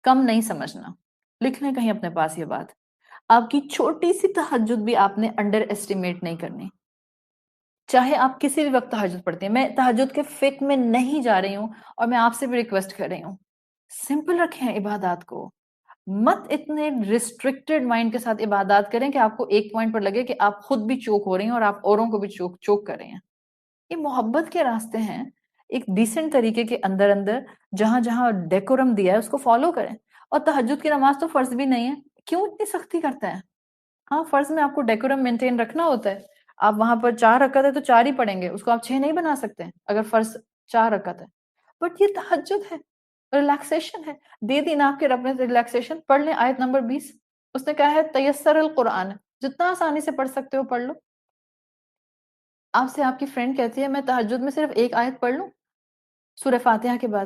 کم نہیں سمجھنا. لکھ لیں کہیں اپنے پاس یہ بات، آپ کی چھوٹی سی تہجد بھی آپ نے انڈر ایسٹیمیٹ نہیں کرنی. چاہے آپ کسی بھی وقت تہجد پڑھتے ہیں، میں تہجد کے فقہ میں نہیں جا رہی ہوں اور میں آپ سے بھی ریکویسٹ کر رہی ہوں، سمپل رکھیں عبادات کو. مت اتنے ریسٹرکٹڈ مائنڈ کے ساتھ عبادات کریں کہ آپ کو ایک پوائنٹ پر لگے کہ آپ خود بھی چوک ہو رہی ہیں اور آپ اوروں کو بھی چوک کر رہے ہیں. یہ محبت کے راستے ہیں، ایک ڈیسنٹ طریقے کے اندر جہاں جہاں ڈیکورم دیا ہے اس کو فالو کریں. اور تہجد کی نماز تو فرض بھی نہیں ہے، کیوں اتنی سختی کرتے ہیں؟ ہاں فرض میں آپ کو ڈیکورم مینٹین رکھنا ہوتا ہے. آپ وہاں پر 4 رکعت ہے تو 4 ہی پڑھیں گے، اس کو آپ 6 نہیں بنا سکتے اگر فرض 4 رکعت ہے. بٹ یہ تہجد ہے، ریلیکسیشن ہے. دے دی نا آپ کے رب نے ریلیکسیشن. پڑھ لیں آیت نمبر 20، اس نے کہا ہے تیسر القرآن، جتنا آسانی سے پڑھ سکتے ہو پڑھ لو. آپ سے آپ کی فرینڈ کہتی ہے میں تہجد میں صرف 1 آیت پڑھ لوں، سورہ فاتحہ کے بعد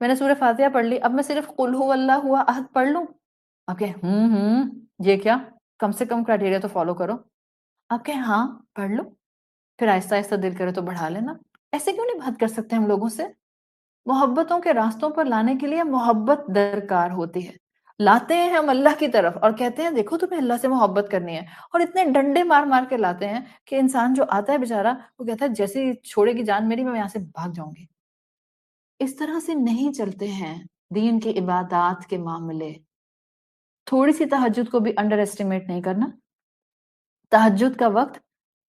میں نے سورہ فاتحہ پڑھ لی، اب میں صرف قل هو اللہ ہوا احد پڑھ لوں؟ آپ کہیں یہ کیا؟ کم سے کم کرائٹیریا تو فالو کرو۔ آپ کہیں ہاں پڑھ لو، پھر آہستہ آہستہ دل کرے تو بڑھا لینا۔ ایسے کیوں نہیں بات کر سکتے ہم لوگوں سے؟ محبتوں کے راستوں پر لانے کے لیے محبت درکار ہوتی ہے۔ لاتے ہیں ہم اللہ کی طرف اور کہتے ہیں دیکھو تمہیں اللہ سے محبت کرنی ہے، اور اتنے ڈنڈے مار مار کے لاتے ہیں کہ انسان جو آتا ہے بیچارہ وہ کہتا ہے جیسے ہی چھوڑے گی جان میری میں یہاں سے بھاگ جاؤں گی۔ اس طرح سے نہیں چلتے ہیں دین کی عبادات کے معاملے۔ تھوڑی سی تہجد کو بھی انڈر ایسٹیمیٹ نہیں کرنا۔ تہجد کا وقت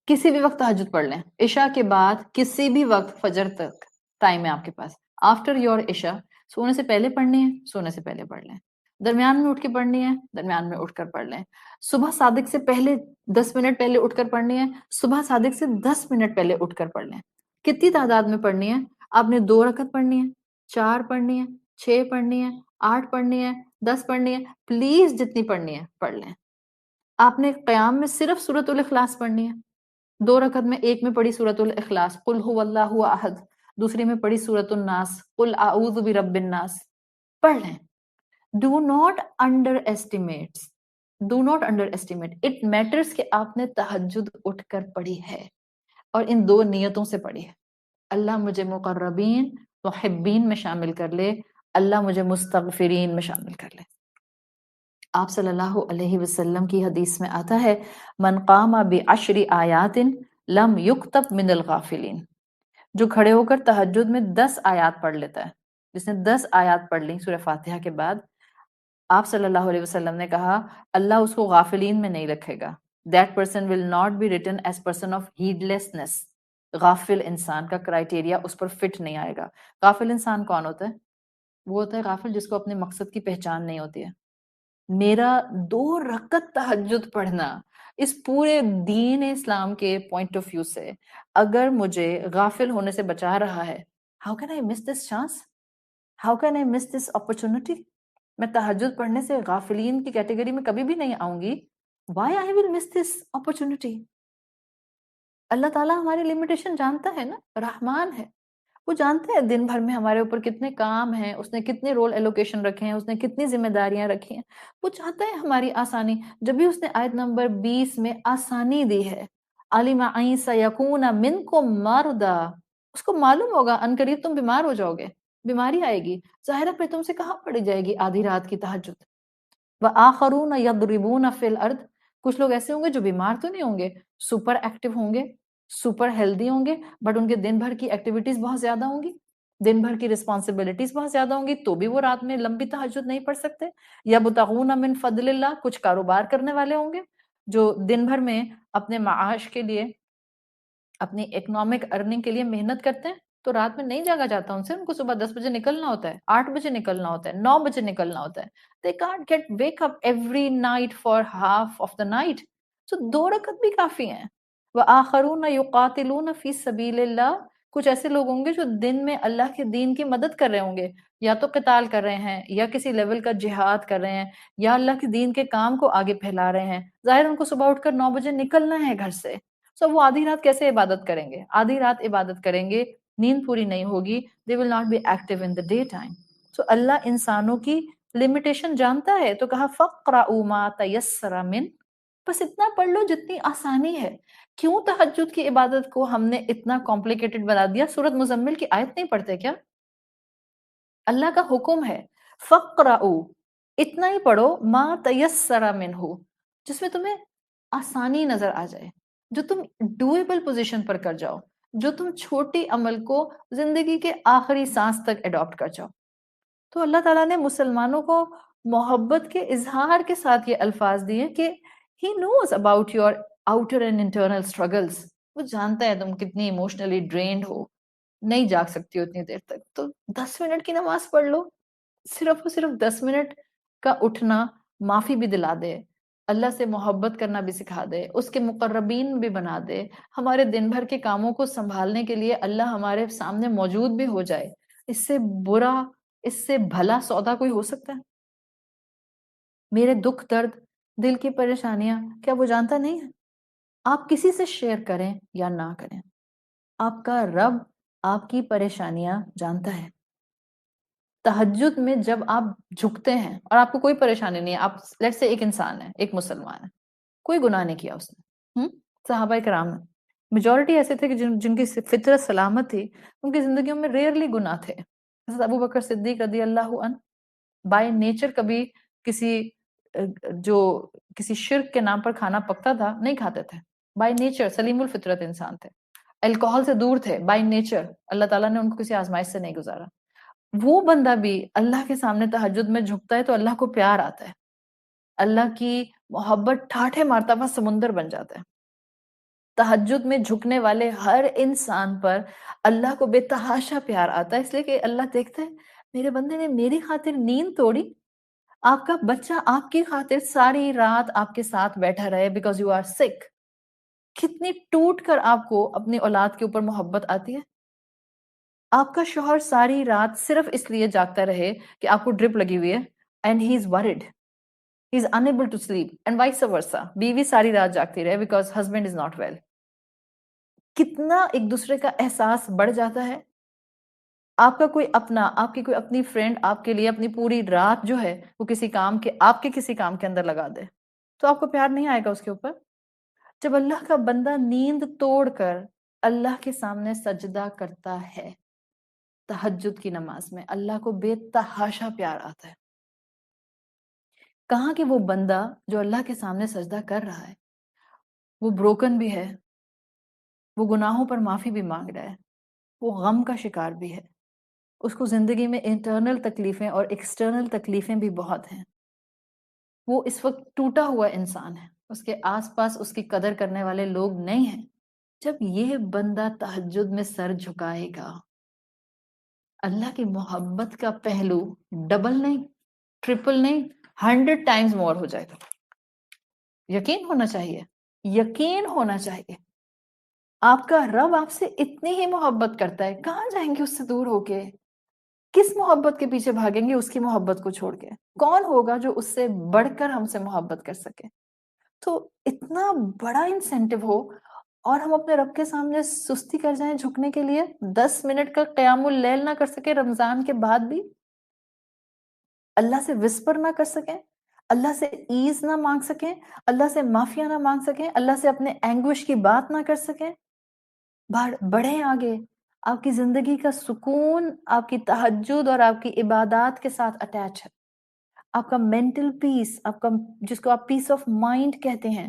کسی بھی وقت تہجد پڑھ لیں، عشاء کے بعد کسی بھی وقت فجر تک ٹائم ہے آپ کے پاس۔ آفٹر یور عشاء سونے سے پہلے پڑھنی ہے سونے سے پہلے پڑھ لیں، درمیان میں اٹھ کے پڑھنی ہے درمیان میں اٹھ کر پڑھ لیں، صبح صادق سے پہلے 10 منٹ پہلے اٹھ کر پڑھنی ہے صبح صادق سے 10 منٹ پہلے اٹھ کر پڑھ لیں۔ کتنی تعداد میں پڑھنی ہے؟ آپ نے 2 رکعت پڑھنی ہے، 4 پڑھنی ہے، 6 پڑھنی ہے، 8 پڑھنی ہے، 10 پڑھنی ہے، پلیز جتنی پڑھنی ہے پڑھ لیں۔ آپ نے قیام میں صرف سورۃ الاخلاص پڑھنی ہے، 2 رکعت میں ایک میں پڑھی سورۃ الاخلاص قل هو اللہ احد، دوسری میں پڑھی سورۃ الناس قل اعوذ برب الناس، پڑھ لیں۔ Do not underestimate, do not underestimate it matters کہ آپ نے تہجد اٹھ کر پڑھی ہے اور ان 2 نیتوں سے پڑھی ہے۔ اللہ مجھے مقربین محبین میں شامل کر لے، اللہ مجھے مستغفرین میں شامل کر لے۔ آپ صلی اللہ علیہ وسلم کی حدیث میں آتا ہے من قام بعشر آیات لم یکتب من الغافلین، جو کھڑے ہو کر تہجد میں 10 آیات پڑھ لیتا ہے، جس نے 10 آیات پڑھ لی سورہ فاتحہ کے بعد، آپ صلی اللہ علیہ وسلم نے کہا اللہ اس کو غافلین میں نہیں رکھے گا۔ That person will not be written as person of heedlessness۔ غافل انسان کا کرائٹیریا اس پر فٹ نہیں آئے گا۔ غافل انسان کون ہوتا ہے؟ وہ ہوتا ہے غافل جس کو اپنے مقصد کی پہچان نہیں ہوتی ہے۔ میرا 2 رکعت تہجد پڑھنا اس پورے دین اسلام کے پوائنٹ آف ویو سے اگر مجھے غافل ہونے سے بچا رہا ہے، how can I miss this chance؟ how can I miss this opportunity؟ میں تہجد پڑھنے سے غافلین کی کیٹیگری میں کبھی بھی نہیں آؤں گی۔ why I will miss this opportunity؟ اللہ تعالیٰ ہماری لمیٹیشن جانتا ہے نا، رحمان ہے، وہ جانتا ہے دن بھر میں ہمارے اوپر کتنے کام ہیں، اس نے کتنے رول ایلوکیشن رکھے ہیں، اس نے کتنی ذمہ داریاں رکھی ہیں، وہ چاہتا ہے ہماری آسانی۔ جب بھی اس نے آیت نمبر 20 میں آسانی دی ہے، علم ان سیکون منکم مرضی، اس کو معلوم ہوگا ان قریب تم بیمار ہو جاؤ گے، بیماری آئے گی، ظاہرہ پہ تم سے کہاں پڑھی جائے گی آدھی رات کی تہجد۔ وآخرون یضربون فی الارض، کچھ لوگ ایسے ہوں گے جو بیمار تو نہیں ہوں گے، سپر ایکٹیو ہوں گے، سپر ہیلدی ہوں گے، بٹ ان کے دن بھر کی ایکٹیویٹیز بہت زیادہ ہوں گی، دن بھر کی رسپانسبلٹیز بہت زیادہ ہوں گی، تو بھی وہ رات میں لمبی تہجد نہیں پڑھ سکتے۔ یبتغون من فضل اللہ، کچھ کاروبار کرنے والے ہوں گے جو دن بھر میں اپنے معاش کے لیے، اپنی اکنامک ارننگ کے لیے محنت کرتے ہیں، تو رات میں نہیں جاگا جاتا ان سے، ان کو صبح 10 بجے نکلنا ہوتا ہے، 8 بجے نکلنا ہوتا ہے، 9 بجے نکلنا ہوتا ہے۔ They can't get wake up every night for half of the night۔ So 2 رکعت بھی کافی ہیں۔ وَآخَرُونَ يُقَاتِلُونَ فِي سَبِيلِ اللَّهِ، کچھ ایسے لوگ ہوں گے جو دن میں اللہ کے دین کی مدد کر رہے ہوں گے، یا تو قتال کر رہے ہیں، یا کسی لیول کا جہاد کر رہے ہیں، یا اللہ کے دین کے کام کو آگے پھیلا رہے ہیں۔ ظاہر ان کو صبح اٹھ کر 9 بجے نکلنا ہے گھر سے، سو وہ آدھی رات کیسے عبادت کریں گے؟ آدھی رات عبادت کریں گے، نیند پوری نہیں ہوگی، they will not be active in the daytime۔ سو اللہ انسانوں کی لمیٹیشن جانتا ہے، تو کہا فَقْرَأُوا مَا تَيَسَّرَ مِنْ، بس اتنا پڑھ لو جتنی آسانی ہے۔ کیوں تہجد کی عبادت کو ہم نے اتنا کمپلیکیٹڈ بنا دیا؟ سورۃ مزمل کی آیت نہیں پڑھتے کیا؟ اللہ کا حکم ہے فَقْرَأُوا، اتنا ہی پڑھو، مَا تَيَسَّرَ مِنْهُ، جس میں تمہیں آسانی نظر آ جائے، جو تم ڈویبل پوزیشن پر کر جاؤ، جو تم چھوٹی عمل کو زندگی کے آخری سانس تک اڈاپٹ کر جاؤ۔ تو اللہ تعالیٰ نے مسلمانوں کو محبت کے اظہار کے ساتھ یہ الفاظ دیے کہ He knows about your outer and internal struggles۔ وہ جانتا ہے تم کتنی ایموشنلی ڈرینڈ ہو، نہیں جاگ سکتی ہو اتنی دیر تک، تو 10 منٹ کی نماز پڑھ لو، صرف اور صرف 10 منٹ کا اٹھنا معافی بھی دلا دے، اللہ سے محبت کرنا بھی سکھا دے، اس کے مقربین بھی بنا دے، ہمارے دن بھر کے کاموں کو سنبھالنے کے لیے اللہ ہمارے سامنے موجود بھی ہو جائے، اس سے برا، اس سے بھلا سودا کوئی ہو سکتا ہے؟ میرے دکھ درد، دل کی پریشانیاں کیا وہ جانتا نہیں ہے؟ آپ کسی سے شیئر کریں یا نہ کریں، آپ کا رب آپ کی پریشانیاں جانتا ہے. تہجد میں جب آپ جھکتے ہیں اور آپ کو کوئی پریشانی نہیں ہے، آپ لیٹ سے ایک انسان ہے، ایک مسلمان ہے، کوئی گناہ نہیں کیا اس نے. صحابہ کرام میجورٹی ایسے تھے کہ جن کی فطرت سلامت تھی، ان کی زندگیوں میں ریئرلی گناہ تھے. حضرت ابو بکر صدیق رضی اللہ عنہ بائی نیچر کبھی کسی جو کسی شرک کے نام پر کھانا پکتا تھا نہیں کھاتے تھے. بائی نیچر سلیم الفطرت انسان تھے. الکوہل سے دور تھے بائی نیچر. اللہ تعالیٰ نے ان کو کسی آزمائش سے نہیں گزارا. وہ بندہ بھی اللہ کے سامنے تہجد میں جھکتا ہے تو اللہ کو پیار آتا ہے. اللہ کی محبت ٹھاٹھے مارتا ہوا سمندر بن جاتا ہے. تہجد میں جھکنے والے ہر انسان پر اللہ کو بے تحاشا پیار آتا ہے، اس لیے کہ اللہ دیکھتا ہے میرے بندے نے میری خاطر نیند توڑی. آپ کا بچہ آپ کی خاطر ساری رات آپ کے ساتھ بیٹھا رہے بیکاز یو آر سک. کتنی ٹوٹ کر آپ کو اپنی اولاد کے اوپر محبت آتی ہے. آپ کا شوہر ساری رات صرف اس لیے جاگتا رہے کہ آپ کو ڈرپ لگی ہوئی ہے and he is word, he is unable to sleep and vice versa. بیوی ساری رات جاگتی رہے because husband is not well. کتنا ایک دوسرے کا احساس بڑھ جاتا ہے. آپ کا کوئی اپنا، آپ کی کوئی اپنی فرینڈ آپ کے لیے اپنی پوری رات جو ہے وہ کسی کام کے، آپ کے کسی کام کے اندر لگا دے تو آپ کو پیار نہیں آئے گا اس کے اوپر. جب اللہ کا بندہ نیند توڑ کر اللہ کے سامنے سجدہ کرتا ہے تہجد کی نماز میں، اللہ کو بے تحاشا پیار آتا ہے. کہاں کہ وہ بندہ جو اللہ کے سامنے سجدہ کر رہا ہے وہ بروکن بھی ہے، وہ گناہوں پر معافی بھی مانگ رہا ہے، وہ غم کا شکار بھی ہے، اس کو زندگی میں انٹرنل تکلیفیں اور ایکسٹرنل تکلیفیں بھی بہت ہیں. وہ اس وقت ٹوٹا ہوا انسان ہے، اس کے آس پاس اس کی قدر کرنے والے لوگ نہیں ہیں. جب یہ بندہ تہجد میں سر جھکائے گا اللہ کی محبت کا پہلو ڈبل نہیں، ٹرپل نہیں، 100 ٹائمز مور ہو جائے گا. یقین ہونا چاہیے، یقین ہونا چاہیے. آپ کا رب آپ سے اتنی ہی محبت کرتا ہے، کہاں جائیں گے اس سے دور ہو کے؟ کس محبت کے پیچھے بھاگیں گے اس کی محبت کو چھوڑ کے؟ کون ہوگا جو اس سے بڑھ کر ہم سے محبت کر سکے؟ تو اتنا بڑا انسینٹیو ہو اور ہم اپنے رب کے سامنے سستی کر جائیں جھکنے کے لیے، 10 منٹ کا قیام اللیل نہ کر سکے رمضان کے بعد بھی، اللہ سے وسپر نہ کر سکیں، اللہ سے ایز نہ مانگ سکیں، اللہ سے معافیاں نہ مانگ سکیں، اللہ سے اپنے اینگوش کی بات نہ کر سکیں. بڑھیں آگے. آپ کی زندگی کا سکون آپ کی تہجد اور آپ کی عبادات کے ساتھ اٹیچ ہے. آپ کا مینٹل پیس، آپ کا جس کو آپ پیس آف مائنڈ کہتے ہیں،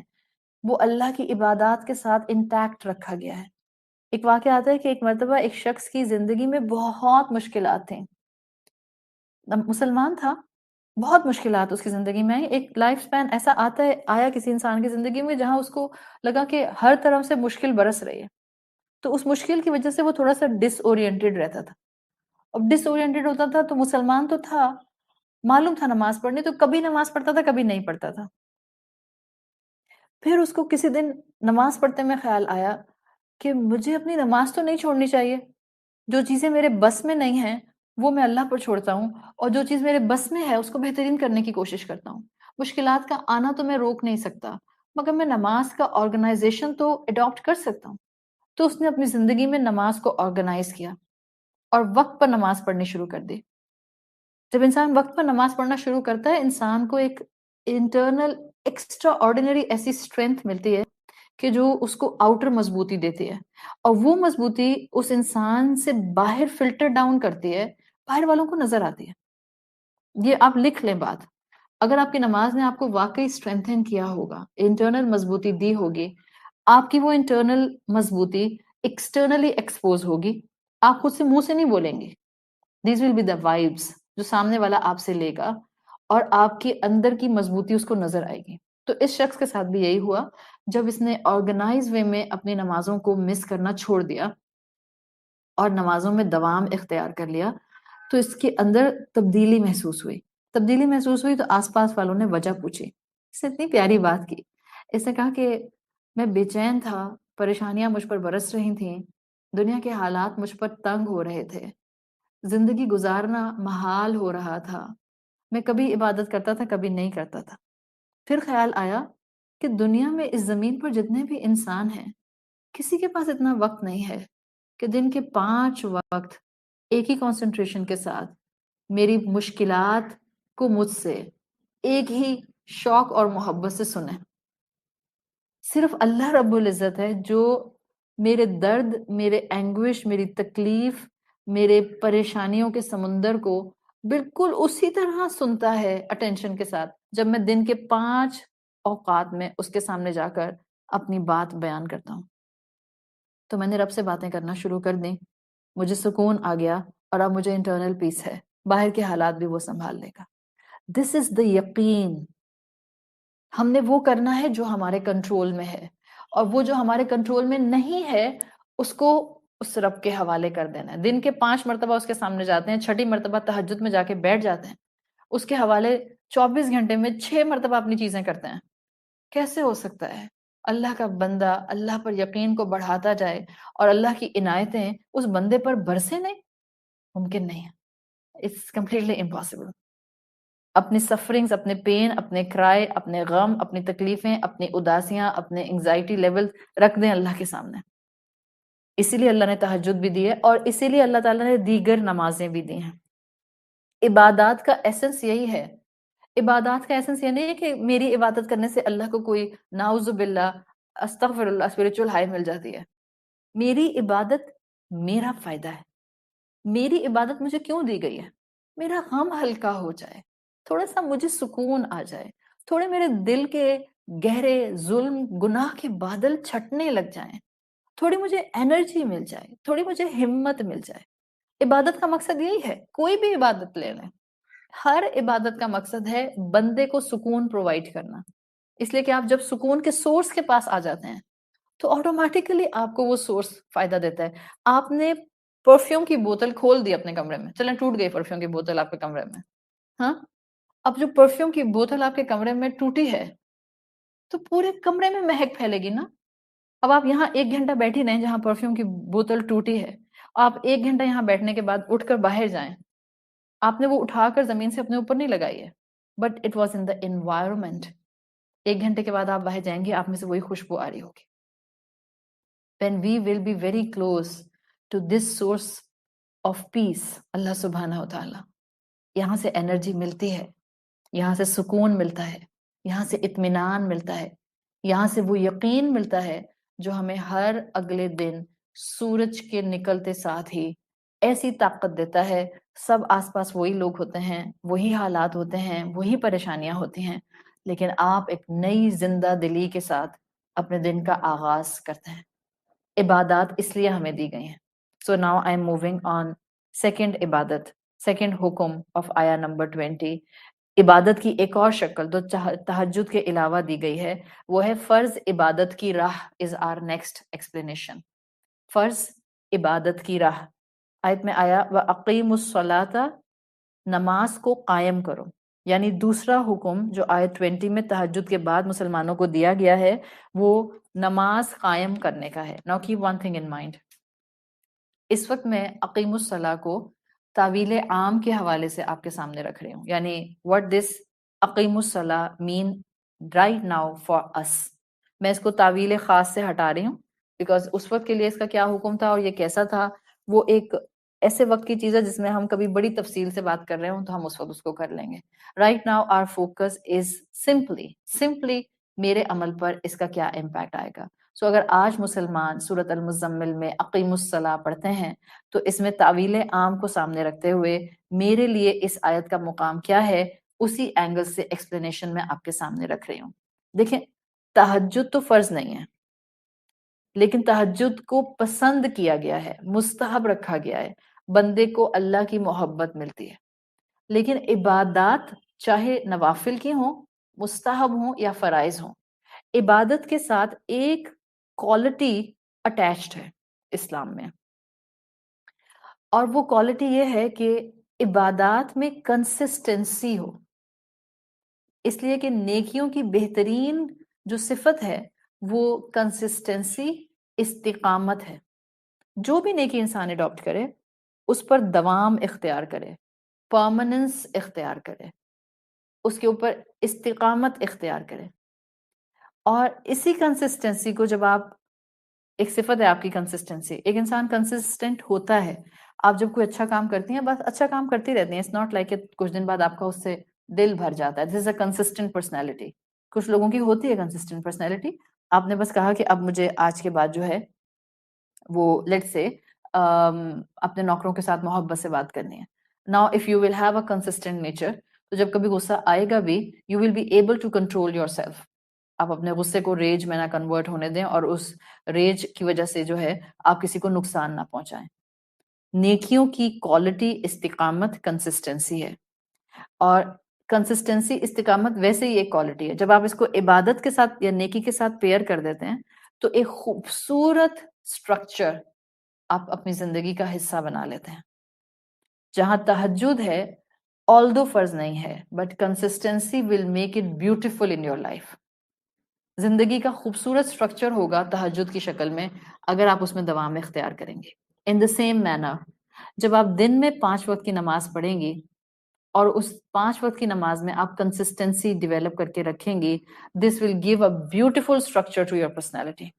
وہ اللہ کی عبادات کے ساتھ انٹیکٹ رکھا گیا ہے. ایک واقعہ آتا ہے کہ ایک مرتبہ ایک شخص کی زندگی میں بہت مشکلات تھیں، مسلمان تھا، بہت مشکلات اس کی زندگی میں. ایک لائف سپین ایسا آیا کسی انسان کی زندگی میں جہاں اس کو لگا کہ ہر طرف سے مشکل برس رہی ہے. تو اس مشکل کی وجہ سے وہ تھوڑا سا ڈس اورینٹیڈ رہتا تھا. اب ڈس اورینٹیڈ ہوتا تھا تو مسلمان تو تھا، معلوم تھا نماز پڑھنے، تو کبھی نماز پڑھتا تھا کبھی نہیں پڑھتا تھا. پھر اس کو کسی دن نماز پڑھتے میں خیال آیا کہ مجھے اپنی نماز تو نہیں چھوڑنی چاہیے. جو چیزیں میرے بس میں نہیں ہیں وہ میں اللہ پر چھوڑتا ہوں، اور جو چیز میرے بس میں ہے اس کو بہترین کرنے کی کوشش کرتا ہوں. مشکلات کا آنا تو میں روک نہیں سکتا، مگر میں نماز کا آرگنائزیشن تو اڈاپٹ کر سکتا ہوں. تو اس نے اپنی زندگی میں نماز کو آرگنائز کیا اور وقت پر نماز پڑھنی شروع کر دی. جب انسان وقت پر نماز پڑھنا شروع کرتا ہے، انسان کو ایک انٹرنل ایکسٹرا آرڈینری ایسی اسٹرینتھ ملتی ہے کہ جو اس کو آؤٹر مضبوطی دیتی ہے، اور وہ مضبوطی اس انسان سے باہر فلٹر ڈاؤن کرتی ہے، باہر والوں کو نظر آتی ہے. یہ آپ لکھ لیں بات، اگر آپ کی نماز نے آپ کو واقعی اسٹرینتھن کیا ہوگا، انٹرنل مضبوطی دی ہوگی، آپ کی وہ انٹرنل مضبوطی ایکسٹرنلی ایکسپوز ہوگی. آپ خود سے منہ سے نہیں بولیں گے، these will be the vibes جو سامنے والا آپ سے لے گا، اور آپ کے اندر کی مضبوطی اس کو نظر آئے گی. تو اس شخص کے ساتھ بھی یہی ہوا. جب اس نے آرگنائز وے میں اپنی نمازوں کو مس کرنا چھوڑ دیا اور نمازوں میں دوام اختیار کر لیا، تو اس کے اندر تبدیلی محسوس ہوئی. تبدیلی محسوس ہوئی تو آس پاس والوں نے وجہ پوچھی. اس نے اتنی پیاری بات کی. اس نے کہا کہ میں بے چین تھا، پریشانیاں مجھ پر برس رہی تھیں، دنیا کے حالات مجھ پر تنگ ہو رہے تھے، زندگی گزارنا محال ہو رہا تھا. میں کبھی عبادت کرتا تھا کبھی نہیں کرتا تھا. پھر خیال آیا کہ دنیا میں اس زمین پر جتنے بھی انسان ہیں کسی کے پاس اتنا وقت نہیں ہے کہ دن کے 5 وقت ایک ہی کنسنٹریشن کے ساتھ میری مشکلات کو مجھ سے ایک ہی شوق اور محبت سے سنیں. صرف اللہ رب العزت ہے جو میرے درد، میرے اینگوش، میری تکلیف، میرے پریشانیوں کے سمندر کو بالکل اسی طرح سنتا ہے اٹینشن کے ساتھ جب میں دن کے 5 اوقات میں اس کے سامنے جا کر اپنی بات بیان کرتا ہوں. تو میں نے رب سے باتیں کرنا شروع کر دیں، مجھے سکون آ گیا اور اب مجھے انٹرنل پیس ہے، باہر کے حالات بھی وہ سنبھال لے گا. دس از دا یقین. ہم نے وہ کرنا ہے جو ہمارے کنٹرول میں ہے، اور وہ جو ہمارے کنٹرول میں نہیں ہے اس کو اس رب کے حوالے کر دینا ہے. دن کے 5 مرتبہ اس کے سامنے جاتے ہیں، 6ٹی مرتبہ تہجد میں جا کے بیٹھ جاتے ہیں، اس کے حوالے 24 گھنٹے میں 6 مرتبہ اپنی چیزیں کرتے ہیں. کیسے ہو سکتا ہے اللہ کا بندہ اللہ پر یقین کو بڑھاتا جائے اور اللہ کی عنایتیں اس بندے پر برسے نہیں؟ ممکن نہیں ہے. It's completely impossible. اپنی سفرنگز، اپنے پین، اپنے کرائے، اپنے غم، اپنی تکلیفیں، اپنی اداسیاں، اپنے انگزائٹی لیول رکھ دیں اللہ کے سامنے. اسی لیے اللہ نے تہجد بھی دی ہے، اور اسی لیے اللہ تعالیٰ نے دیگر نمازیں بھی دی ہیں. عبادات کا ایسنس یہی ہے. عبادات کا ایسنس یہ نہیں ہے کہ میری عبادت کرنے سے اللہ کو کوئی نعوذ باللہ استغفر اللہ اسپریچول ہائی مل جاتی ہے. میری عبادت میرا فائدہ ہے. میری عبادت مجھے کیوں دی گئی ہے؟ میرا غم ہلکا ہو جائے، تھوڑا سا مجھے سکون آ جائے، تھوڑے میرے دل کے گہرے ظلم گناہ کے بادل چھٹنے لگ جائیں، تھوڑی مجھے انرجی مل جائے، تھوڑی مجھے ہمت مل جائے. عبادت کا مقصد یہی ہے. کوئی بھی عبادت لے لیں، ہر عبادت کا مقصد ہے بندے کو سکون پرووائڈ کرنا. اس لیے کہ آپ جب سکون کے سورس کے پاس آ جاتے ہیں تو آٹومیٹیکلی آپ کو وہ سورس فائدہ دیتا ہے. آپ نے پرفیوم کی بوتل کھول دی اپنے کمرے میں، چلیں ٹوٹ گئی پرفیوم کی بوتل آپ کے کمرے میں، ہاں، اب جو پرفیوم کی بوتل آپ کے کمرے میں ٹوٹی ہے تو پورے کمرے میں مہک پھیلے گی نا. اب آپ یہاں 1 گھنٹہ بیٹھی رہیں جہاں پرفیوم کی بوتل ٹوٹی ہے، آپ 1 گھنٹہ یہاں بیٹھنے کے بعد اٹھ کر باہر جائیں، آپ نے وہ اٹھا کر زمین سے اپنے اوپر نہیں لگائی ہے، but it was in the environment. 1 گھنٹے کے بعد آپ باہر جائیں گے، آپ میں سے وہی خوشبو آ رہی ہوگی. when we will be very close to this source of peace, اللہ سبحانہ و تعالیٰ، یہاں سے انرجی ملتی ہے، یہاں سے سکون ملتا ہے، یہاں سے اطمینان ملتا ہے، یہاں سے وہ یقین ملتا ہے جو ہمیں ہر اگلے دن سورج کے نکلتے ساتھ ہی ایسی طاقت دیتا ہے. سب آس پاس وہی لوگ ہوتے ہیں، وہی حالات ہوتے ہیں، وہی پریشانیاں ہوتی ہیں، لیکن آپ ایک نئی زندہ دلی کے ساتھ اپنے دن کا آغاز کرتے ہیں. عبادات اس لیے ہمیں دی گئی ہیں. So now I am moving on second عبادت، سیکنڈ حکم آف آیا نمبر 20. عبادت کی ایک اور شکل جو تہجد کے علاوہ دی گئی ہے وہ ہے فرض عبادت کی راہ. از آر نیکسٹ ایکسپلینیشن. فرض عبادت کی راہ. آیت میں آیا وَأَقِیمُوا الصَّلَاةَ، نماز کو قائم کرو. یعنی دوسرا حکم جو آیت 20 میں تہجد کے بعد مسلمانوں کو دیا گیا ہے وہ نماز قائم کرنے کا ہے. Now keep one thing in mind. اس وقت میں اقیم الصلاح کو تعویل عام کے حوالے سے آپ کے سامنے رکھ رہی ہوں. یعنی what this اقیم الصلاح mean right now for us. میں اس کو تعویل خاص سے ہٹا رہی ہوں بیکاز اس وقت کے لیے اس کا کیا حکم تھا اور یہ کیسا تھا وہ ایک ایسے وقت کی چیز ہے جس میں ہم کبھی بڑی تفصیل سے بات کر رہے ہوں تو ہم اس وقت اس کو کر لیں گے. Right now are focus is simply میرے عمل پر اس کا کیا امپیکٹ آئے گا. سو اگر آج مسلمان سورۃ المزمل میں اقیم الصلاح پڑھتے ہیں تو اس میں تعویل عام کو سامنے رکھتے ہوئے میرے لیے اس آیت کا مقام کیا ہے اسی اینگل سے ایکسپلینیشن میں آپ کے سامنے رکھ رہی ہوں. دیکھیں تہجد تو فرض نہیں ہے لیکن تہجد کو پسند کیا گیا ہے، مستحب رکھا گیا ہے، بندے کو اللہ کی محبت ملتی ہے. لیکن عبادات چاہے نوافل کی ہوں، مستحب ہوں یا فرائض ہوں، عبادت کے ساتھ ایک کوالٹی اٹیچڈ ہے اسلام میں، اور وہ کوالٹی یہ ہے کہ عبادات میں کنسسٹنسی ہو. اس لیے کہ نیکیوں کی بہترین جو صفت ہے وہ کنسسٹنسی، استقامت ہے. جو بھی نیکی انسان اڈاپٹ کرے اس پر دوام اختیار کرے، پرماننس اختیار کرے، اس کے اوپر استقامت اختیار کرے. اور اسی کنسسٹنسی کو جب آپ ایک صفت ہے آپ کی کنسسٹنسی. ایک انسان کنسسٹنٹ ہوتا ہے. آپ جب کوئی اچھا کام کرتی ہیں بس اچھا کام کرتی رہتی ہیں. اٹس ناٹ لائک کچھ دن بعد آپ کا اس سے دل بھر جاتا ہے. دس از اے کنسسٹنٹ پرسنالٹی. کچھ لوگوں کی ہوتی ہے کنسسٹنٹ پرسنالٹی. آپ نے بس کہا کہ اب مجھے آج کے بعد جو ہے وہ لیٹ سے اپنے نوکروں کے ساتھ محبت سے بات کرنی ہے. Now if you will have a consistent nature, تو جب کبھی غصہ آئے گا بھی, you will be able to control yourself. آپ اپنے غصے کو ریج میں نہ کنورٹ ہونے دیں اور اس ریج کی وجہ سے جو ہے آپ کسی کو نقصان نہ پہنچائیں. نیکیوں کی کوالٹی استقامت کنسسٹنسی ہے. اور کنسسٹنسی استقامت ویسے ہی ایک کوالٹی ہے. جب آپ اس کو عبادت کے ساتھ یا نیکی کے ساتھ پیئر کر دیتے ہیں تو ایک خوبصورت سٹرکچر آپ اپنی زندگی کا حصہ بنا لیتے ہیں. جہاں تہجد ہے, although فرض نہیں ہے, but consistency will make it beautiful in your life. زندگی کا خوبصورت سٹرکچر ہوگا تہجد کی شکل میں اگر آپ اس میں دوام اختیار کریں گے. In the same manner, جب آپ دن میں 5 وقت کی نماز پڑھیں گی اور اس 5 وقت کی نماز میں آپ کنسسٹنسی ڈیولپ کر کے رکھیں گی, this will give a beautiful structure to your personality.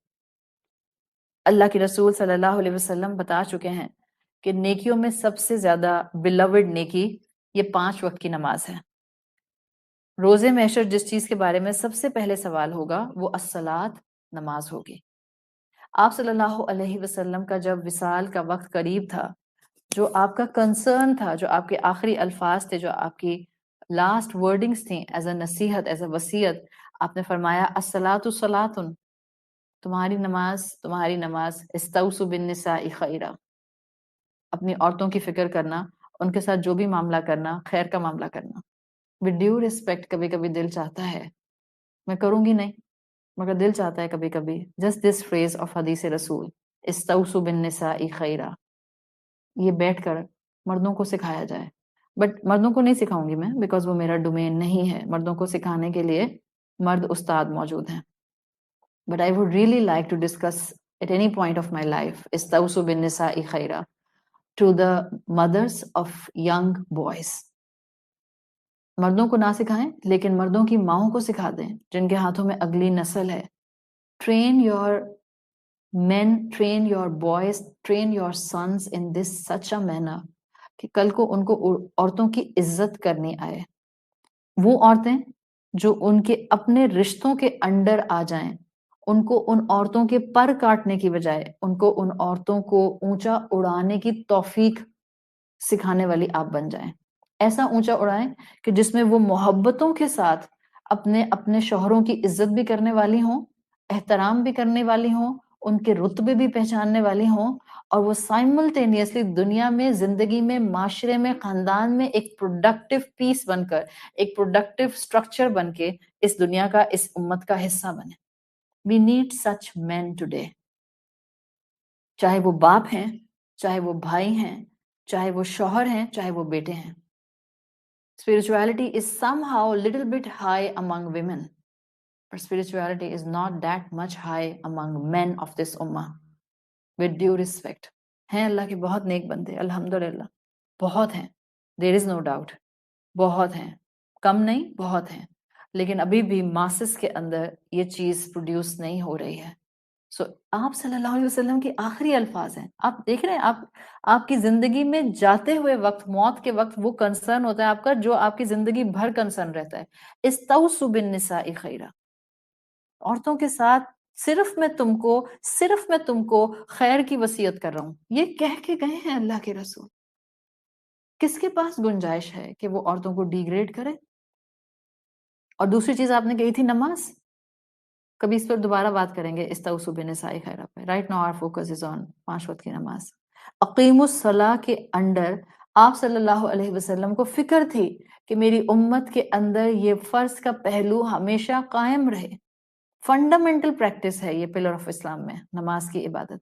اللہ کے رسول صلی اللہ علیہ وسلم بتا چکے ہیں کہ نیکیوں میں سب سے زیادہ beloved نیکی یہ 5 وقت کی نماز ہے. روزے محشر جس چیز کے بارے میں سب سے پہلے سوال ہوگا وہ الصلاۃ, نماز ہوگی. آپ صلی اللہ علیہ وسلم کا جب وصال کا وقت قریب تھا, جو آپ کا کنسرن تھا, جو آپ کے آخری الفاظ تھے, جو آپ کی لاسٹ ورڈنگز تھیں ایز اے نصیحت, ایز اے وصیت, آپ نے فرمایا الصلاۃ صلاۃ, تمہاری نماز استوصوا بالنساء خیرا. اپنی عورتوں کی فکر کرنا, ان کے ساتھ جو بھی معاملہ کرنا خیر کا معاملہ کرنا. ود ڈیو ریسپیکٹ, کبھی کبھی دل چاہتا ہے, میں کروں گی نہیں, مگر دل چاہتا ہے کبھی کبھی, جسٹ دس فریز آف حدیث رسول استوصوا بالنساء خیرا, یہ بیٹھ کر مردوں کو سکھایا جائے. بٹ مردوں کو نہیں سکھاؤں گی میں, بیکاز وہ میرا ڈومین نہیں ہے. مردوں کو سکھانے کے لیے مرد استاد موجود ہیں. But I would really like to discuss at any point of my life استوصوا بالنساء خیرا to the mothers of young boys. مردوں کو نہ سکھائیں لیکن مردوں کی ماؤں کو سکھا دیں جن کے ہاتھوں میں اگلی نسل ہے. Train your men, train your boys, train your sons in this such a manner کہ کل کو ان کو عورتوں کی عزت کرنی آئے. وہ عورتیں جو ان کے اپنے رشتوں کے انڈر آ جائیں, ان کو ان عورتوں کے پر کاٹنے کی بجائے ان کو ان عورتوں کو اونچا اڑانے کی توفیق سکھانے والی آپ بن جائیں. ایسا اونچا اڑائیں کہ جس میں وہ محبتوں کے ساتھ اپنے شوہروں کی عزت بھی کرنے والی ہوں, احترام بھی کرنے والی ہوں, ان کے رتبے بھی پہچاننے والی ہوں, اور وہ سائملٹینیسلی دنیا میں, زندگی میں, معاشرے میں, خاندان میں ایک پروڈکٹیو پیس بن کر, ایک پروڈکٹیو سٹرکچر بن کے اس دنیا کا, اس امت کا حصہ بنے. We need such men today. چاہے وہ باپ ہیں, چاہے وہ بھائی ہیں, چاہے وہ شوہر ہیں, چاہے وہ بیٹے ہیں. Spirituality is somehow a little bit high among women, but spirituality is not that much high among men of this ummah. With due respect. ہیں اللہ کے بہت نیک بندے, الحمدللہ, بہت ہیں, there is no doubt, بہت ہیں, کم نہیں, بہت ہیں, لیکن ابھی بھی ماسس کے اندر یہ چیز پروڈیوس نہیں ہو رہی ہے. سو آپ صلی اللہ علیہ وسلم کی آخری الفاظ ہیں, آپ دیکھ رہے ہیں, آپ کی زندگی میں جاتے ہوئے وقت, موت کے وقت وہ کنسرن ہوتا ہے آپ کا جو آپ کی زندگی بھر کنسرن رہتا ہے. استوصوا بالنساء خیرا, عورتوں کے ساتھ صرف میں تم کو خیر کی وصیت کر رہا ہوں, یہ کہہ کے گئے ہیں اللہ کے رسول. کس کے پاس گنجائش ہے کہ وہ عورتوں کو ڈیگریڈ کرے؟ اور دوسری چیز آپ نے کہی تھی نماز, کبھی اس پر دوبارہ بات کریں گے استوصوا بالنساء خیرا پہ. Right now our focus is on 5 وقت کی نماز. اقیم الصلاۃ کے انڈر آپ صلی اللہ علیہ وسلم کو فکر تھی کہ میری امت کے اندر یہ فرض کا پہلو ہمیشہ قائم رہے. فنڈامنٹل پریکٹس ہے یہ پلر آف اسلام میں, نماز کی عبادت.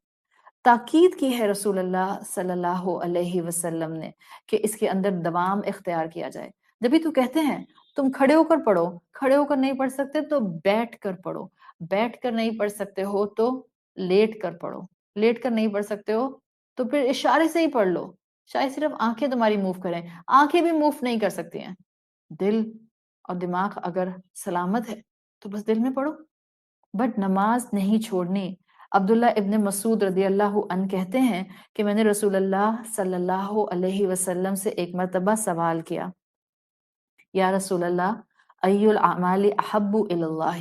تاکید کی ہے رسول اللہ صلی اللہ علیہ وسلم نے کہ اس کے اندر دوام اختیار کیا جائے. جبھی تو کہتے ہیں تم کھڑے ہو کر پڑھو, کھڑے ہو کر نہیں پڑھ سکتے تو بیٹھ کر پڑھو, بیٹھ کر نہیں پڑھ سکتے ہو تو لیٹ کر پڑھو, لیٹ کر نہیں پڑھ سکتے ہو تو پھر اشارے سے ہی پڑھ لو. شاید صرف آنکھیں تمہاری موو کریں, آنکھیں بھی موو نہیں کر سکتی ہیں. دل اور دماغ اگر سلامت ہے تو بس دل میں پڑھو. بٹ نماز نہیں چھوڑنی. عبداللہ ابن مسعود رضی اللہ عنہ کہتے ہیں کہ میں نے رسول اللہ صلی اللہ علیہ وسلم سے ایک مرتبہ سوال کیا، یا رسول اللہ ای الاعمال احب اللہ،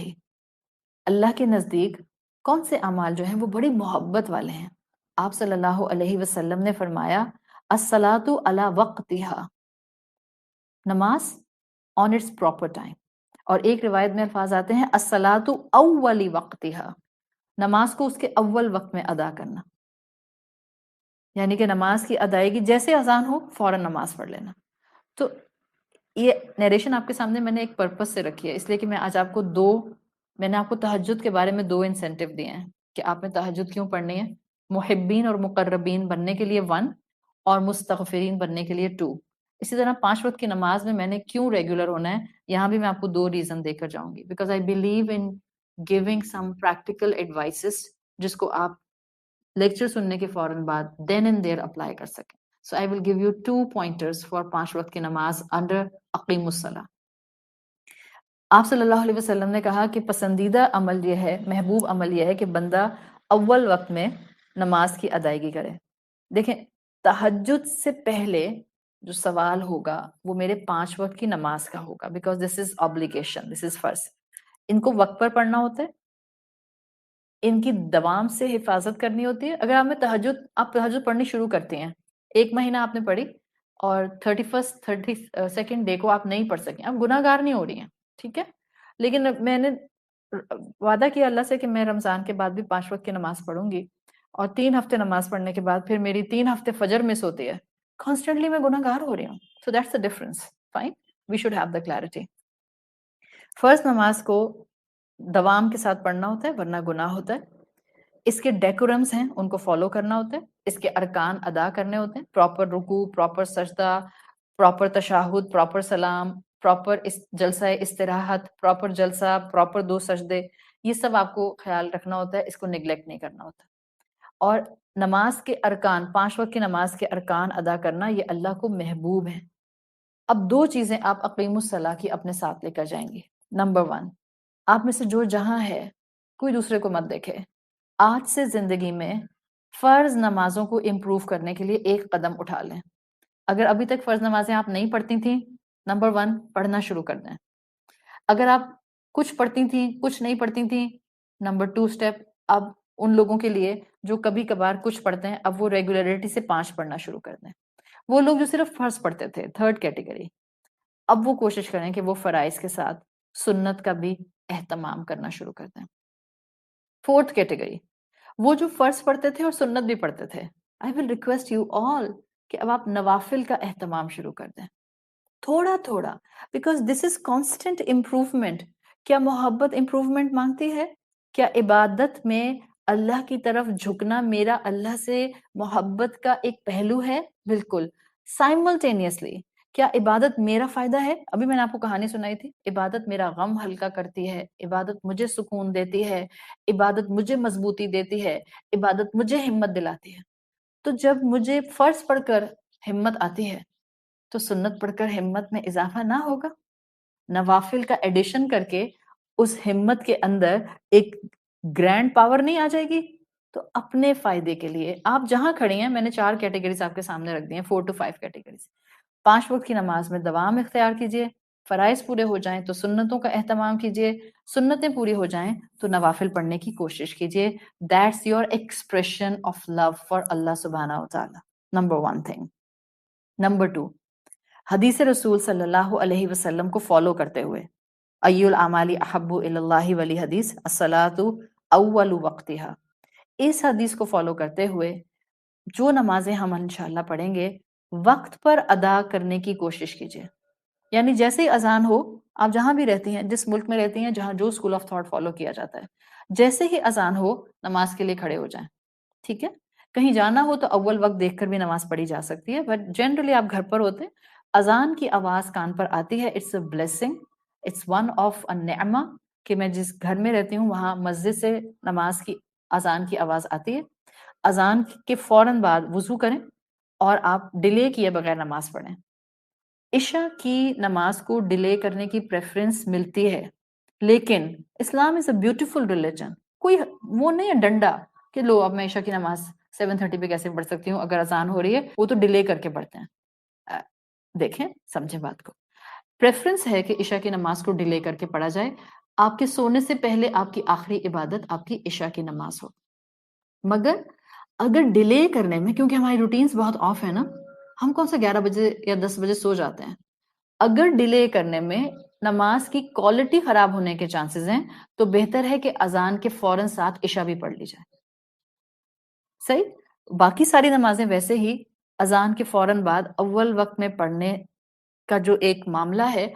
اللہ کے نزدیک کون سے اعمال جو ہیں وہ بڑی محبت والے ہیں؟ آپ صلی اللہ علیہ وسلم نے فرمایا الصلاۃ علی وقتہا، نماز آن اٹس پراپر ٹائم، اور ایک روایت میں الفاظ آتے ہیں الصلاۃ اول وقتہا، نماز کو اس کے اول وقت میں ادا کرنا، یعنی کہ نماز کی ادائیگی جیسے اذان ہو فوراً نماز پڑھ لینا۔ تو یہ نیریشن آپ کے سامنے میں نے ایک پرپس سے رکھی ہے، اس لیے کہ میں نے آپ کو تہجد کے بارے میں 2 انسینٹیو دیے ہیں کہ آپ نے تہجد کیوں پڑھنی ہے، محبین اور مقربین بننے کے لیے 1 اور مستغفرین بننے کے لیے 2۔ اسی طرح 5 وقت کی نماز میں نے کیوں ریگولر ہونا ہے، یہاں بھی میں آپ کو 2 ریزن دے کر جاؤں گی، because I believe in giving some practical advices جس کو آپ لیکچر سننے کے فوراً بعد دین اینڈ دیر اپلائی کر سکیں۔ So I will give you 2 pointers for 5 وقت کی نماز انڈر اقیم الصلاۃ۔ آپ صلی اللہ علیہ وسلم نے کہا کہ پسندیدہ عمل یہ ہے، محبوب عمل یہ ہے کہ بندہ اول وقت میں نماز کی ادائیگی کرے۔ دیکھیں تہجد سے پہلے جو سوال ہوگا وہ میرے 5 وقت کی نماز کا ہوگا، بیکاز دس از obligation، دس از فرض، ان کو وقت پر پڑھنا ہوتا ہے، ان کی دوام سے حفاظت کرنی ہوتی ہے۔ اگر آپ تہجد پڑھنی شروع کرتے ہیں، 1 مہینہ آپ نے پڑھی اور 31 32nd ڈے کو آپ نہیں پڑھ سکیں، آپ گناہ گار نہیں ہو رہی ہیں، ٹھیک ہے، لیکن میں نے وعدہ کیا اللہ سے کہ میں رمضان کے بعد بھی 5 وقت کی نماز پڑھوں گی، اور 3 ہفتے نماز پڑھنے کے بعد پھر میری 3 ہفتے فجر مس ہوتی ہے، کانسٹنٹلی میں گناہ گار ہو رہی ہوں۔ So that's the difference. Fine, we should have the clarity. فرض نماز کو دوام کے ساتھ پڑھنا ہوتا ہے ورنہ گناہ ہوتا ہے، اس کے ڈیکورمز ہیں ان کو فالو کرنا ہوتا ہے، اس کے ارکان ادا کرنے ہوتے ہیں، پراپر رکوع، پراپر سجدہ، پراپر تشہد، پراپر سلام، پراپر جلسہ استراحت، پراپر جلسہ، پراپر 2 سجدے، یہ سب آپ کو خیال رکھنا ہوتا ہے، اس کو نیگلیکٹ نہیں کرنا ہوتا۔ اور نماز کے ارکان، 5 وقت کی نماز کے ارکان ادا کرنا یہ اللہ کو محبوب ہے۔ اب 2 چیزیں آپ اقیم الصلاۃ کی اپنے ساتھ لے کر جائیں گے۔ نمبر 1، آپ میں سے جو جہاں ہے کوئی دوسرے کو مت دیکھے، آج سے زندگی میں فرض نمازوں کو امپروو کرنے کے لیے ایک قدم اٹھا لیں۔ اگر ابھی تک فرض نمازیں آپ نہیں پڑھتی تھیں، نمبر 1 پڑھنا شروع کر دیں۔ اگر آپ کچھ پڑھتی تھیں کچھ نہیں پڑھتی تھیں، نمبر 2 اسٹیپ، اب ان لوگوں کے لیے جو کبھی کبھار کچھ پڑھتے ہیں اب وہ ریگولیرٹی سے 5 پڑھنا شروع کر دیں۔ وہ لوگ جو صرف فرض پڑھتے تھے، 3rd کیٹیگری، اب وہ کوشش کریں کہ وہ فرائض کے ساتھ سنت کا بھی اہتمام کرنا شروع کر دیں۔ 4th کیٹیگری، وہ جو فرض پڑھتے تھے اور سنت بھی پڑھتے تھے، آئی ول ریکویسٹ یو آل کہ اب آپ نوافل کا اہتمام شروع کر دیں، تھوڑا تھوڑا، because this is constant improvement. کیا محبت امپروومنٹ مانگتی ہے؟ کیا عبادت میں اللہ کی طرف جھکنا میرا اللہ سے محبت کا ایک پہلو ہے؟ بالکل۔ سائملٹینیسلی کیا عبادت میرا فائدہ ہے؟ ابھی میں نے آپ کو کہانی سنائی تھی، عبادت میرا غم ہلکا کرتی ہے، عبادت مجھے سکون دیتی ہے، عبادت مجھے مضبوطی دیتی ہے، عبادت مجھے ہمت دلاتی ہے۔ تو جب مجھے فرض پڑھ کر ہمت آتی ہے تو سنت پڑھ کر ہمت میں اضافہ نہ ہوگا؟ نوافل کا ایڈیشن کر کے اس ہمت کے اندر ایک گرینڈ پاور نہیں آ جائے گی؟ تو اپنے فائدے کے لیے آپ جہاں کھڑی ہیں، میں نے 4 کیٹیگریز آپ کے سامنے رکھ دی ہیں، 4 to 5 کیٹیگریز۔ 5 وقت کی نماز میں دوام اختیار کیجئے، فرائض پورے ہو جائیں تو سنتوں کا اہتمام کیجئے، سنتیں پوری ہو جائیں تو نوافل پڑھنے کی کوشش کیجئے۔ That's your expression of love for Allah subhanahu wa ta'ala. Number 1 thing. Number 2، حدیث رسول صلی اللہ علیہ وسلم کو فالو کرتے ہوئے، ای الاعمال احب اللہ والی حدیث، الصلاۃ اول وقتہا، اس حدیث کو فالو کرتے ہوئے جو نمازیں ہم انشاءاللہ پڑھیں گے وقت پر ادا کرنے کی کوشش کیجیے۔ یعنی جیسے ہی اذان ہو، آپ جہاں بھی رہتی ہیں، جس ملک میں رہتی ہیں جہاں جو اسکول آف تھاٹ فالو کیا جاتا ہے، جیسے ہی اذان ہو نماز کے لیے کھڑے ہو جائیں، ٹھیک ہے؟ کہیں جانا ہو تو اول وقت دیکھ کر بھی نماز پڑھی جا سکتی ہے، بٹ جنرلی آپ گھر پر ہوتے، اذان کی آواز کان پر آتی ہے، it's a blessing, it's one of a نعمہ، کہ میں جس گھر میں رہتی ہوں وہاں مسجد سے نماز کی اذان کی آواز آتی ہے۔ اذان کے فوراً بعد وضو کریں اور آپ ڈیلے کیے بغیر نماز پڑھیں۔ عشاء کی نماز کو ڈیلے کرنے کی پریفرنس ملتی ہے، لیکن اسلام از اے بیوٹیفل ریلیجن، کوئی وہ نہیں ہے ڈنڈا کہ لو اب میں عشاء کی نماز 7:30 پہ کیسے پڑھ سکتی ہوں اگر اذان ہو رہی ہے. وہ تو ڈیلے کر کے پڑھتے ہیں. دیکھیں سمجھیں بات کو. پریفرنس ہے کہ عشاء کی نماز کو ڈیلے کر کے پڑھا جائے. آپ کے سونے سے پہلے آپ کی آخری عبادت آپ کی عشاء کی نماز ہو. مگر اگر ڈیلے کرنے میں، کیونکہ ہماری روٹینز بہت آف ہے نا، ہم کون سا 11 بجے یا 10 بجے سو جاتے ہیں. اگر ڈیلے کرنے میں نماز کی کوالٹی خراب ہونے کے چانسز ہیں تو بہتر ہے کہ اذان کے فوراً ساتھ عشاء بھی پڑھ لی جائے. صحیح. باقی ساری نمازیں ویسے ہی اذان کے فوراً بعد اول وقت میں پڑھنے کا جو ایک معاملہ ہے،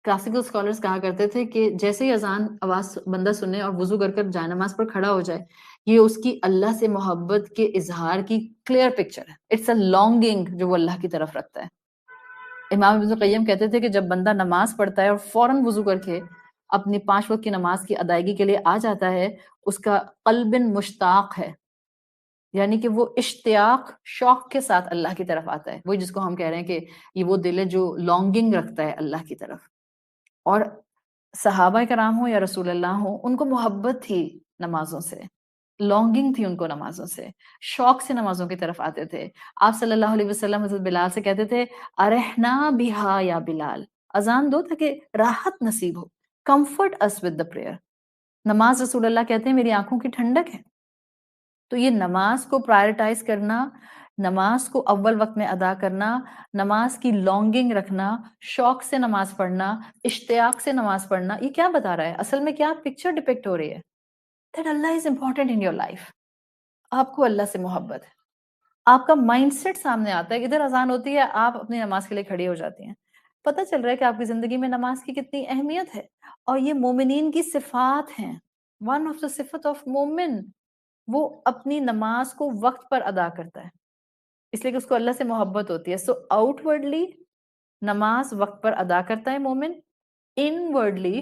کلاسیکل اسکالرز کہا کرتے تھے کہ جیسے ہی اذان آواز بندہ سنے اور وضو کر کر جائے نماز پر کھڑا ہو جائے، یہ اس کی اللہ سے محبت کے اظہار کی کلیئر پکچر ہے. اٹس اے لانگنگ جو وہ اللہ کی طرف رکھتا ہے. امام ابن القیم کہتے تھے کہ جب بندہ نماز پڑھتا ہے اور فوراً وضو کر کے اپنی 5 وقت کی نماز کی ادائیگی کے لیے آ جاتا ہے، اس کا قلب مشتاق ہے، یعنی کہ وہ اشتیاق شوق کے ساتھ اللہ کی طرف آتا ہے. وہی جس کو ہم کہہ رہے ہیں کہ یہ وہ دل ہے جو لانگنگ رکھتا ہے اللہ کی طرف. اور صحابہ کرام ہوں یا رسول اللہ ہوں، ان کو محبت تھی نمازوں سے، لانگنگ تھی ان کو نمازوں سے، شوق سے نمازوں کی طرف آتے تھے. آپ صلی اللہ علیہ وسلم حضرت بلال سے کہتے تھے ارحنا بہا یا بلال، اذان دو تاکہ راحت نصیب ہو، comfort is with the prayer. نماز رسول اللہ کہتے ہیں میری آنکھوں کی ٹھنڈک ہے. تو یہ نماز کو پرائرٹائز کرنا، نماز کو اول وقت میں ادا کرنا، نماز کی لانگنگ رکھنا، شوق سے نماز پڑھنا، اشتیاق سے نماز پڑھنا، یہ کیا بتا رہا ہے؟ اصل میں کیا پکچر ڈپکٹ ہو رہی ہے؟ that Allah is important in your life. آپ کو اللہ سے محبت ہے. آپ کا مائنڈ سیٹ سامنے آتا ہے. ادھر اذان ہوتی ہے، آپ اپنی نماز کے لیے کھڑی ہو جاتی ہیں. پتہ چل رہا ہے کہ آپ کی زندگی میں نماز کی کتنی اہمیت ہے. اور یہ مومنین کی صفات ہیں. ون آف دا صفت آف مومن، وہ اپنی نماز کو وقت پر ادا کرتا ہے، اس لیے کہ اس کو اللہ سے محبت ہوتی ہے. سو آؤٹ ورڈلی نماز وقت پر ادا کرتا ہے مومن، ان ورڈلی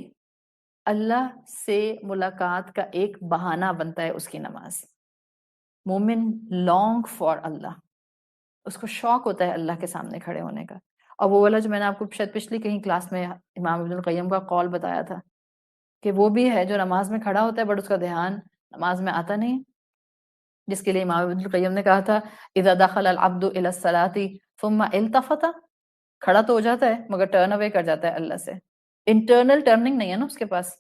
اللہ سے ملاقات کا ایک بہانہ بنتا ہے اس کی نماز. مومن لانگ فار اللہ، اس کو شوق ہوتا ہے اللہ کے سامنے کھڑے ہونے کا. اور وہ والا جو میں نے آپ کو شاید پچھلی کہیں کلاس میں امام ابن القیم کا قول بتایا تھا کہ وہ بھی ہے جو نماز میں کھڑا ہوتا ہے بٹ اس کا دھیان نماز میں آتا نہیں، جس کے لیے امام ابن القیم نے کہا تھا اذا دخل العبد الى الصلاة ثم التفت، کھڑا تو ہو جاتا ہے مگر ٹرن اوے کر جاتا ہے اللہ سے. انٹرنل ٹرننگ نہیں ہے نا اس کے پاس.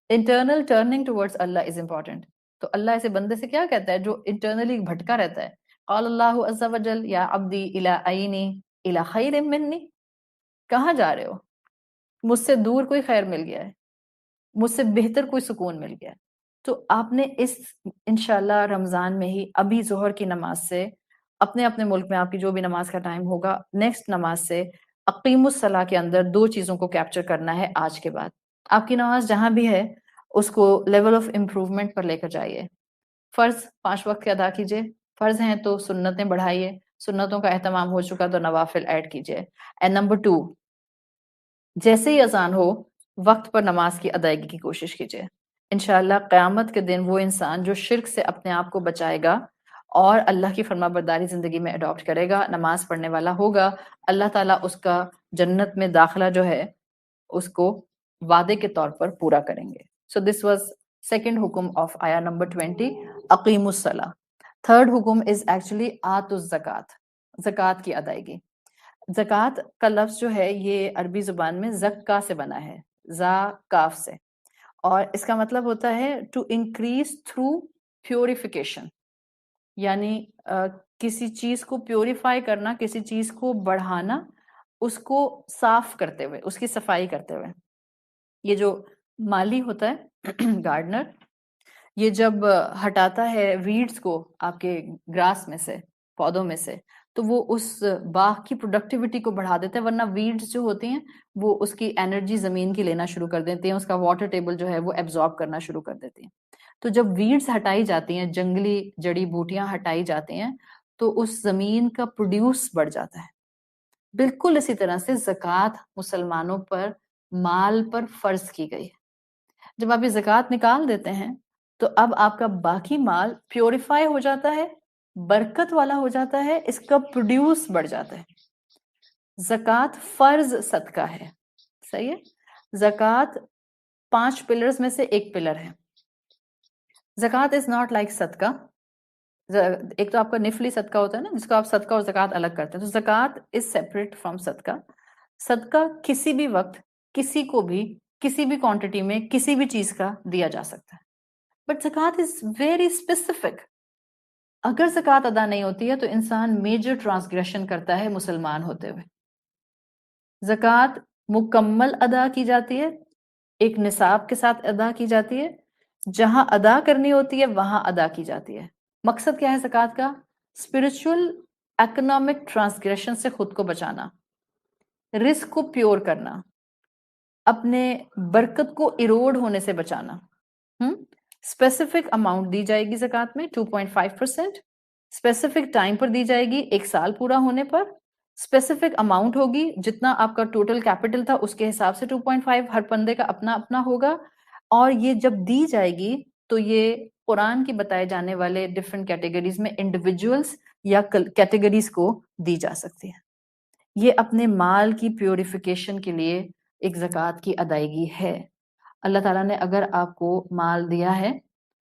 انٹرنل ٹرننگ ٹورڈز اللہ از امپورٹنٹ. تو اللہ ایسے بندے سے کیا کہتا ہے جو انٹرنلی بھٹکا رہتا ہے؟ قال اللہ عز وجل یا عبدی الی عینی الی خیر منی، کہاں جا رہے ہو؟ مجھ سے دور کوئی خیر مل گیا ہے، مجھ سے بہتر کوئی سکون مل گیا ہے. تو آپ نے اس انشاءاللہ رمضان میں ہی ابھی ظہر کی نماز سے، اپنے اپنے ملک میں آپ کی جو بھی نماز کا ٹائم ہوگا، نیکسٹ نماز سے اقیم الصلاح کے اندر 2 چیزوں کو کیپچر کرنا ہے. آج کے بعد آپ کی نماز جہاں بھی ہے اس کو لیول آف امپروومنٹ پر لے کر جائیے. فرض 5 وقت کے ادا کیجئے، فرض ہیں تو سنتیں بڑھائیے، سنتوں کا اہتمام ہو چکا تو نوافل ایڈ کیجئے. اینڈ نمبر 2، جیسے ہی اذان ہو وقت پر نماز کی ادائیگی کی کوشش کیجئے. انشاءاللہ قیامت کے دن وہ انسان جو شرک سے اپنے آپ کو بچائے گا اور اللہ کی فرما برداری زندگی میں اڈاپٹ کرے گا، نماز پڑھنے والا ہوگا، اللہ تعالیٰ اس کا جنت میں داخلہ جو ہے اس کو وعدے کے طور پر پورا کریں گے. سو دس واز سیکنڈ حکم آف آیا نمبر 20، اقیم الصلاح. تھرڈ حکم از ایکچولی آتوا الزکوٰۃ، زکوٰۃ کی ادائیگی. زکوٰۃ کا لفظ جو ہے یہ عربی زبان میں زکا سے بنا ہے، زا کاف سے، اور اس کا مطلب ہوتا ہے ٹو انکریز تھرو پیوریفیکیشن، یعنی کسی چیز کو پیوریفائی کرنا، کسی چیز کو بڑھانا، اس کو صاف کرتے ہوئے، اس کی صفائی کرتے ہوئے. یہ جو مالی ہوتا ہے گارڈنر، یہ جب ہٹاتا ہے ویڈز کو آپ کے گراس میں سے، پودوں میں سے، تو وہ اس باغ کی پروڈکٹیوٹی کو بڑھا دیتا ہے. ورنہ ویڈز جو ہوتی ہیں وہ اس کی انرجی زمین کی لینا شروع کر دیتی ہیں، اس کا واٹر ٹیبل جو ہے وہ ایبزارب کرنا شروع کر دیتی ہیں. تو جب ویڈز ہٹائی جاتی ہیں، جنگلی جڑی بوٹیاں ہٹائی جاتی ہیں، تو اس زمین کا پروڈیوس بڑھ جاتا ہے. بالکل اسی طرح سے زکوٰۃ مسلمانوں پر مال پر فرض کی گئی ہے. جب آپ یہ زکوٰۃ نکال دیتے ہیں تو اب آپ کا باقی مال پیوریفائی ہو جاتا ہے، برکت والا ہو جاتا ہے، اس کا پروڈیوس بڑھ جاتا ہے. زکوٰۃ فرض صدقہ ہے، صحیح ہے. زکوٰۃ 5 پلرز میں سے ایک پلر ہے. زکوٰۃ از ناٹ لائک صدقہ. ایک تو آپ کا نفلی صدقہ ہوتا ہے نا، جس کو آپ صدقہ اور زکوٰۃ الگ کرتے ہیں، تو زکوٰۃ از سیپریٹ فرام صدقہ. صدقہ کسی بھی وقت کسی کو بھی کسی بھی کوانٹٹی میں کسی بھی چیز کا دیا جا سکتا ہے. بٹ زکوٰۃ از ویری اسپیسیفک. اگر زکوٰۃ ادا نہیں ہوتی ہے تو انسان میجر ٹرانسگریشن کرتا ہے مسلمان ہوتے ہوئے. زکوٰۃ مکمل ادا کی جاتی ہے، ایک نصاب کے ساتھ ادا کی جاتی ہے، جہاں ادا کرنی ہوتی ہے وہاں ادا کی جاتی ہے. مقصد کیا ہے زکوٰۃ کا؟ اسپرچل اکنامک ٹرانسگریشن سے خود کو بچانا، رزق کو پیور کرنا، اپنے برکت کو ایروڈ ہونے سے بچانا. اسپیسیفک اماؤنٹ دی جائے گی زکوٰۃ میں 2.5%. اسپیسیفک ٹائم پر دی جائے گی، 1 سال پورا ہونے پر. اسپیسیفک اماؤنٹ ہوگی، جتنا آپ کا ٹوٹل کیپٹل تھا اس کے حساب سے 2.5 ہر بندے کا اپنا اپنا ہوگا. اور یہ جب دی جائے گی تو یہ قرآن کی بتائے جانے والے ڈفرینٹ کیٹیگریز میں انڈیویجولس یا کیٹیگریز کو دی جا سکتی ہے. یہ اپنے مال کی پیوریفیکیشن کے لیے ایک زکوٰۃ کی ادائیگی ہے. اللہ تعالیٰ نے اگر آپ کو مال دیا ہے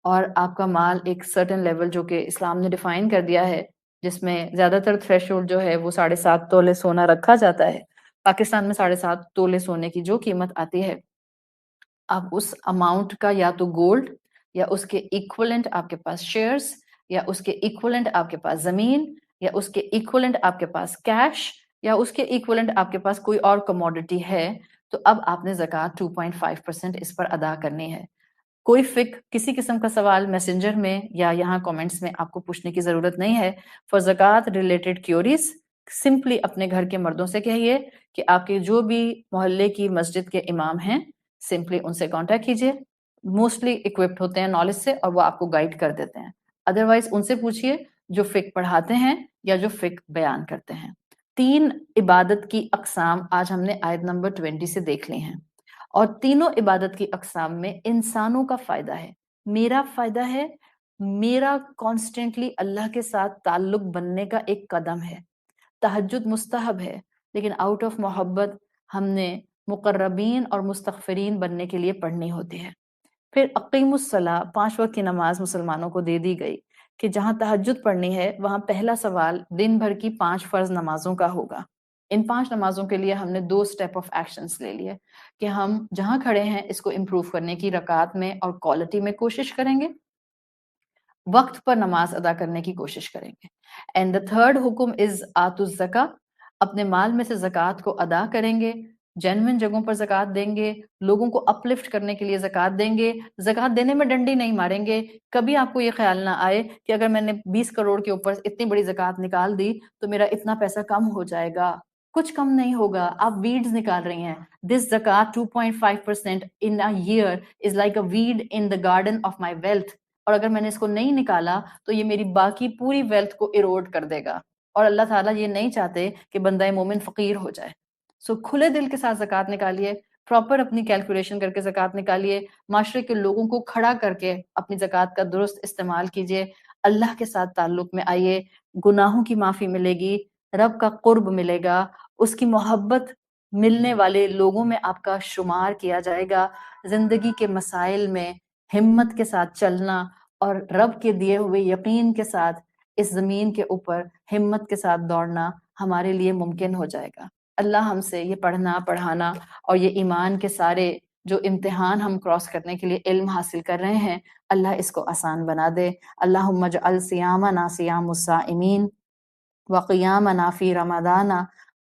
اور آپ کا مال ایک سرٹن لیول جو کہ اسلام نے ڈیفائن کر دیا ہے، جس میں زیادہ تر تھریشولڈ جو ہے وہ 7.5 تولے سونا رکھا جاتا ہے. پاکستان میں 7.5 تولے سونے کی جو قیمت آتی ہے، آپ اس اماؤنٹ کا یا تو گولڈ یا اس کے ایکولنٹ آپ کے پاس شیئرز یا اس کے ایکولنٹ آپ کے پاس زمین یا اس کے ایکولنٹ آپ کے پاس کیش یا اس کے ایکولنٹ آپ کے پاس کوئی اور کموڈٹی ہے، تو اب آپ نے زکوٰۃ 2.5% اس پر ادا کرنی ہے. کوئی کسی قسم کا سوال میسنجر میں یا یہاں کامنٹس میں آپ کو پوچھنے کی ضرورت نہیں ہے. فار زکوٰۃ ریلیٹڈ کیوریز سمپلی اپنے گھر کے مردوں سے کہیے کہ آپ کے جو بھی محلے کی مسجد کے امام ہیں سمپلی ان سے کانٹیکٹ کیجیے. موسٹلی اکوپڈ ہوتے ہیں نالج سے اور وہ آپ کو گائیڈ کر دیتے ہیں. ادروائز ان سے پوچھیے جو فقہ پڑھاتے ہیں یا جو فقہ بیان کرتے ہیں. 3 عبادت کی اقسام آج ہم نے آیت نمبر 20 سے دیکھ لی ہیں، اور تینوں عبادت کی اقسام میں انسانوں کا فائدہ ہے، میرا فائدہ ہے، میرا کانسٹنٹلی اللہ کے ساتھ تعلق بننے کا ایک قدم ہے. تہجد مستحب ہے، لیکن آؤٹ آف محبت ہم نے مقربین اور مستغفرین بننے کے لیے پڑھنی ہوتی ہے. پھر اقیم الصلاۃ 5 وقت کی نماز مسلمانوں کو دے دی گئی کہ جہاں تہجد پڑھنی ہے وہاں پہلا سوال دن بھر کی 5 فرض نمازوں کا ہوگا. ان 5 نمازوں کے لیے ہم نے 2 اسٹیپ آف ایکشنز لے لیے کہ ہم جہاں کھڑے ہیں اس کو امپروو کرنے کی رکعات میں اور کوالٹی میں کوشش کریں گے، وقت پر نماز ادا کرنے کی کوشش کریں گے. اینڈ دا تھرڈ حکم از آتوا الزکاۃ، اپنے مال میں سے زکوٰۃ کو ادا کریں گے، جینوئن جگہوں پر زکوٰۃ دیں گے، لوگوں کو اپلفٹ کرنے کے لیے زکوٰۃ دیں گے. زکوٰۃ دینے میں ڈنڈی نہیں ماریں گے. کبھی آپ کو یہ خیال نہ آئے کہ اگر میں نے 20 کروڑ کے اوپر اتنی بڑی زکوٰۃ نکال دی تو میرا اتنا پیسہ کم ہو جائے گا. کچھ کم نہیں ہوگا. آپ ویڈز نکال رہی ہیں. دس زکوٰۃ 2.5% in a year is like a weed in the garden of my wealth. اور اگر میں نے اس کو نہیں نکالا تو یہ میری باقی پوری ویلتھ کو ایروڈ کر دے گا، اور اللہ تعالیٰ یہ نہیں چاہتے کہ بندہ مومن فقیر ہو جائے. سو کھلے دل کے ساتھ زکوٰۃ نکالیے، پراپر اپنی کیلکولیشن کر کے زکوٰۃ نکالیے، معاشرے کے لوگوں کو کھڑا کر کے اپنی زکوٰۃ کا درست استعمال کیجیے. اللہ کے ساتھ تعلق میں آئیے، گناہوں کی معافی ملے گی، رب کا قرب ملے گا، اس کی محبت ملنے والے لوگوں میں آپ کا شمار کیا جائے گا. زندگی کے مسائل میں ہمت کے ساتھ چلنا اور رب کے دیے ہوئے یقین کے ساتھ اس زمین کے اوپر ہمت کے ساتھ دوڑنا ہمارے لیے ممکن ہو جائے گا. اللہ ہم سے یہ پڑھنا پڑھانا اور یہ ایمان کے سارے جو امتحان ہم کراس کرنے کے لیے علم حاصل کر رہے ہیں، اللہ اس کو آسان بنا دے. اللہم اجعل صیامنا صیام الصائمین وقیامنا فی رمضان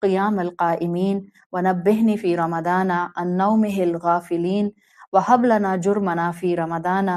قیام القائمین ونبہنی فی رمضان عن نومہ الغافلین وہب لنا جرمنا فی رمضان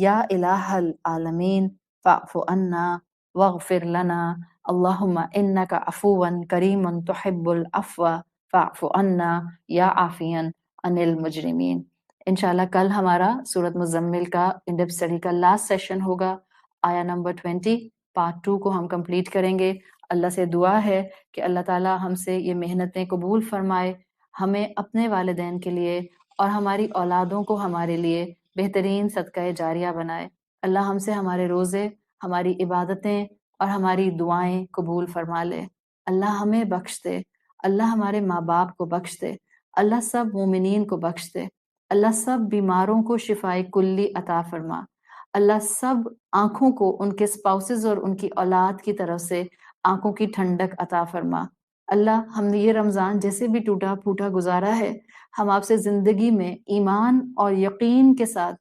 یا الہ العالمین فاعف عنا واغفر لنا اللہم انک عفو کریم تحب العفو فاعف عنا یا عافیا عن المجرمین. انشاءاللہ کل ہمارا سورۃ مزمل کا ان ڈیپتھ اسٹڈی کا لاسٹ سیشن ہوگا. آیا نمبر 20 پارٹ 2 کو ہم کمپلیٹ کریں گے. اللہ سے دعا ہے کہ اللہ تعالیٰ ہم سے یہ محنتیں قبول فرمائے، ہمیں اپنے والدین کے لیے اور ہماری اولادوں کو ہمارے لیے بہترین صدقہ جاریہ بنائے. اللہ ہم سے ہمارے روزے، ہماری عبادتیں اور ہماری دعائیں قبول فرما لے. اللہ ہمیں بخش دے، اللہ ہمارے ماں باپ کو بخش دے، اللہ سب مومنین کو بخش دے، اللہ سب بیماروں کو شفائے کلی عطا فرما. اللہ سب آنکھوں کو ان کے اسپاؤسز اور ان کی اولاد کی طرف سے آنکھوں کی ٹھنڈک عطا فرما۔ اللہ ہم نے یہ رمضان جیسے بھی ٹوٹا پھوٹا گزارا ہے، ہم آپ سے زندگی میں ایمان اور یقین کے ساتھ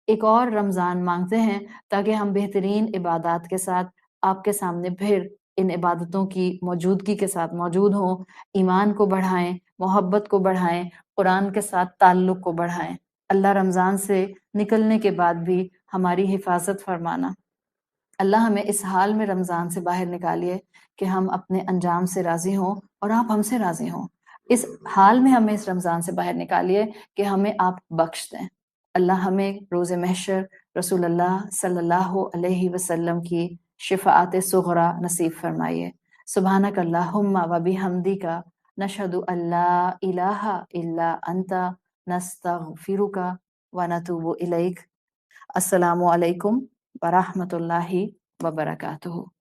ایک اور رمضان مانگتے ہیں تاکہ ہم بہترین عبادات کے ساتھ آپ کے سامنے پھر ان عبادتوں کی موجودگی کے ساتھ موجود ہوں، ایمان کو بڑھائیں، محبت کو بڑھائیں، قرآن کے ساتھ تعلق کو بڑھائیں۔ اللہ رمضان سے نکلنے کے بعد بھی ہماری حفاظت فرمانا۔ اللہ ہمیں اس حال میں رمضان سے باہر نکالیے کہ ہم اپنے انجام سے راضی ہوں اور آپ ہم سے راضی ہوں۔ اس حال میں ہمیں اس رمضان سے باہر نکالیے کہ ہمیں آپ بخش دیں۔ اللہ ہمیں روز محشر رسول اللہ صلی اللہ علیہ وسلم کی شفاعت صغری نصیب فرمائیے۔ سبحانک اللہم و بحمدک نشہد ان لا الہ الا انت نستغفرک و نتوب الیک۔ السلام علیکم ورحمۃ اللہ وبرکاتہ۔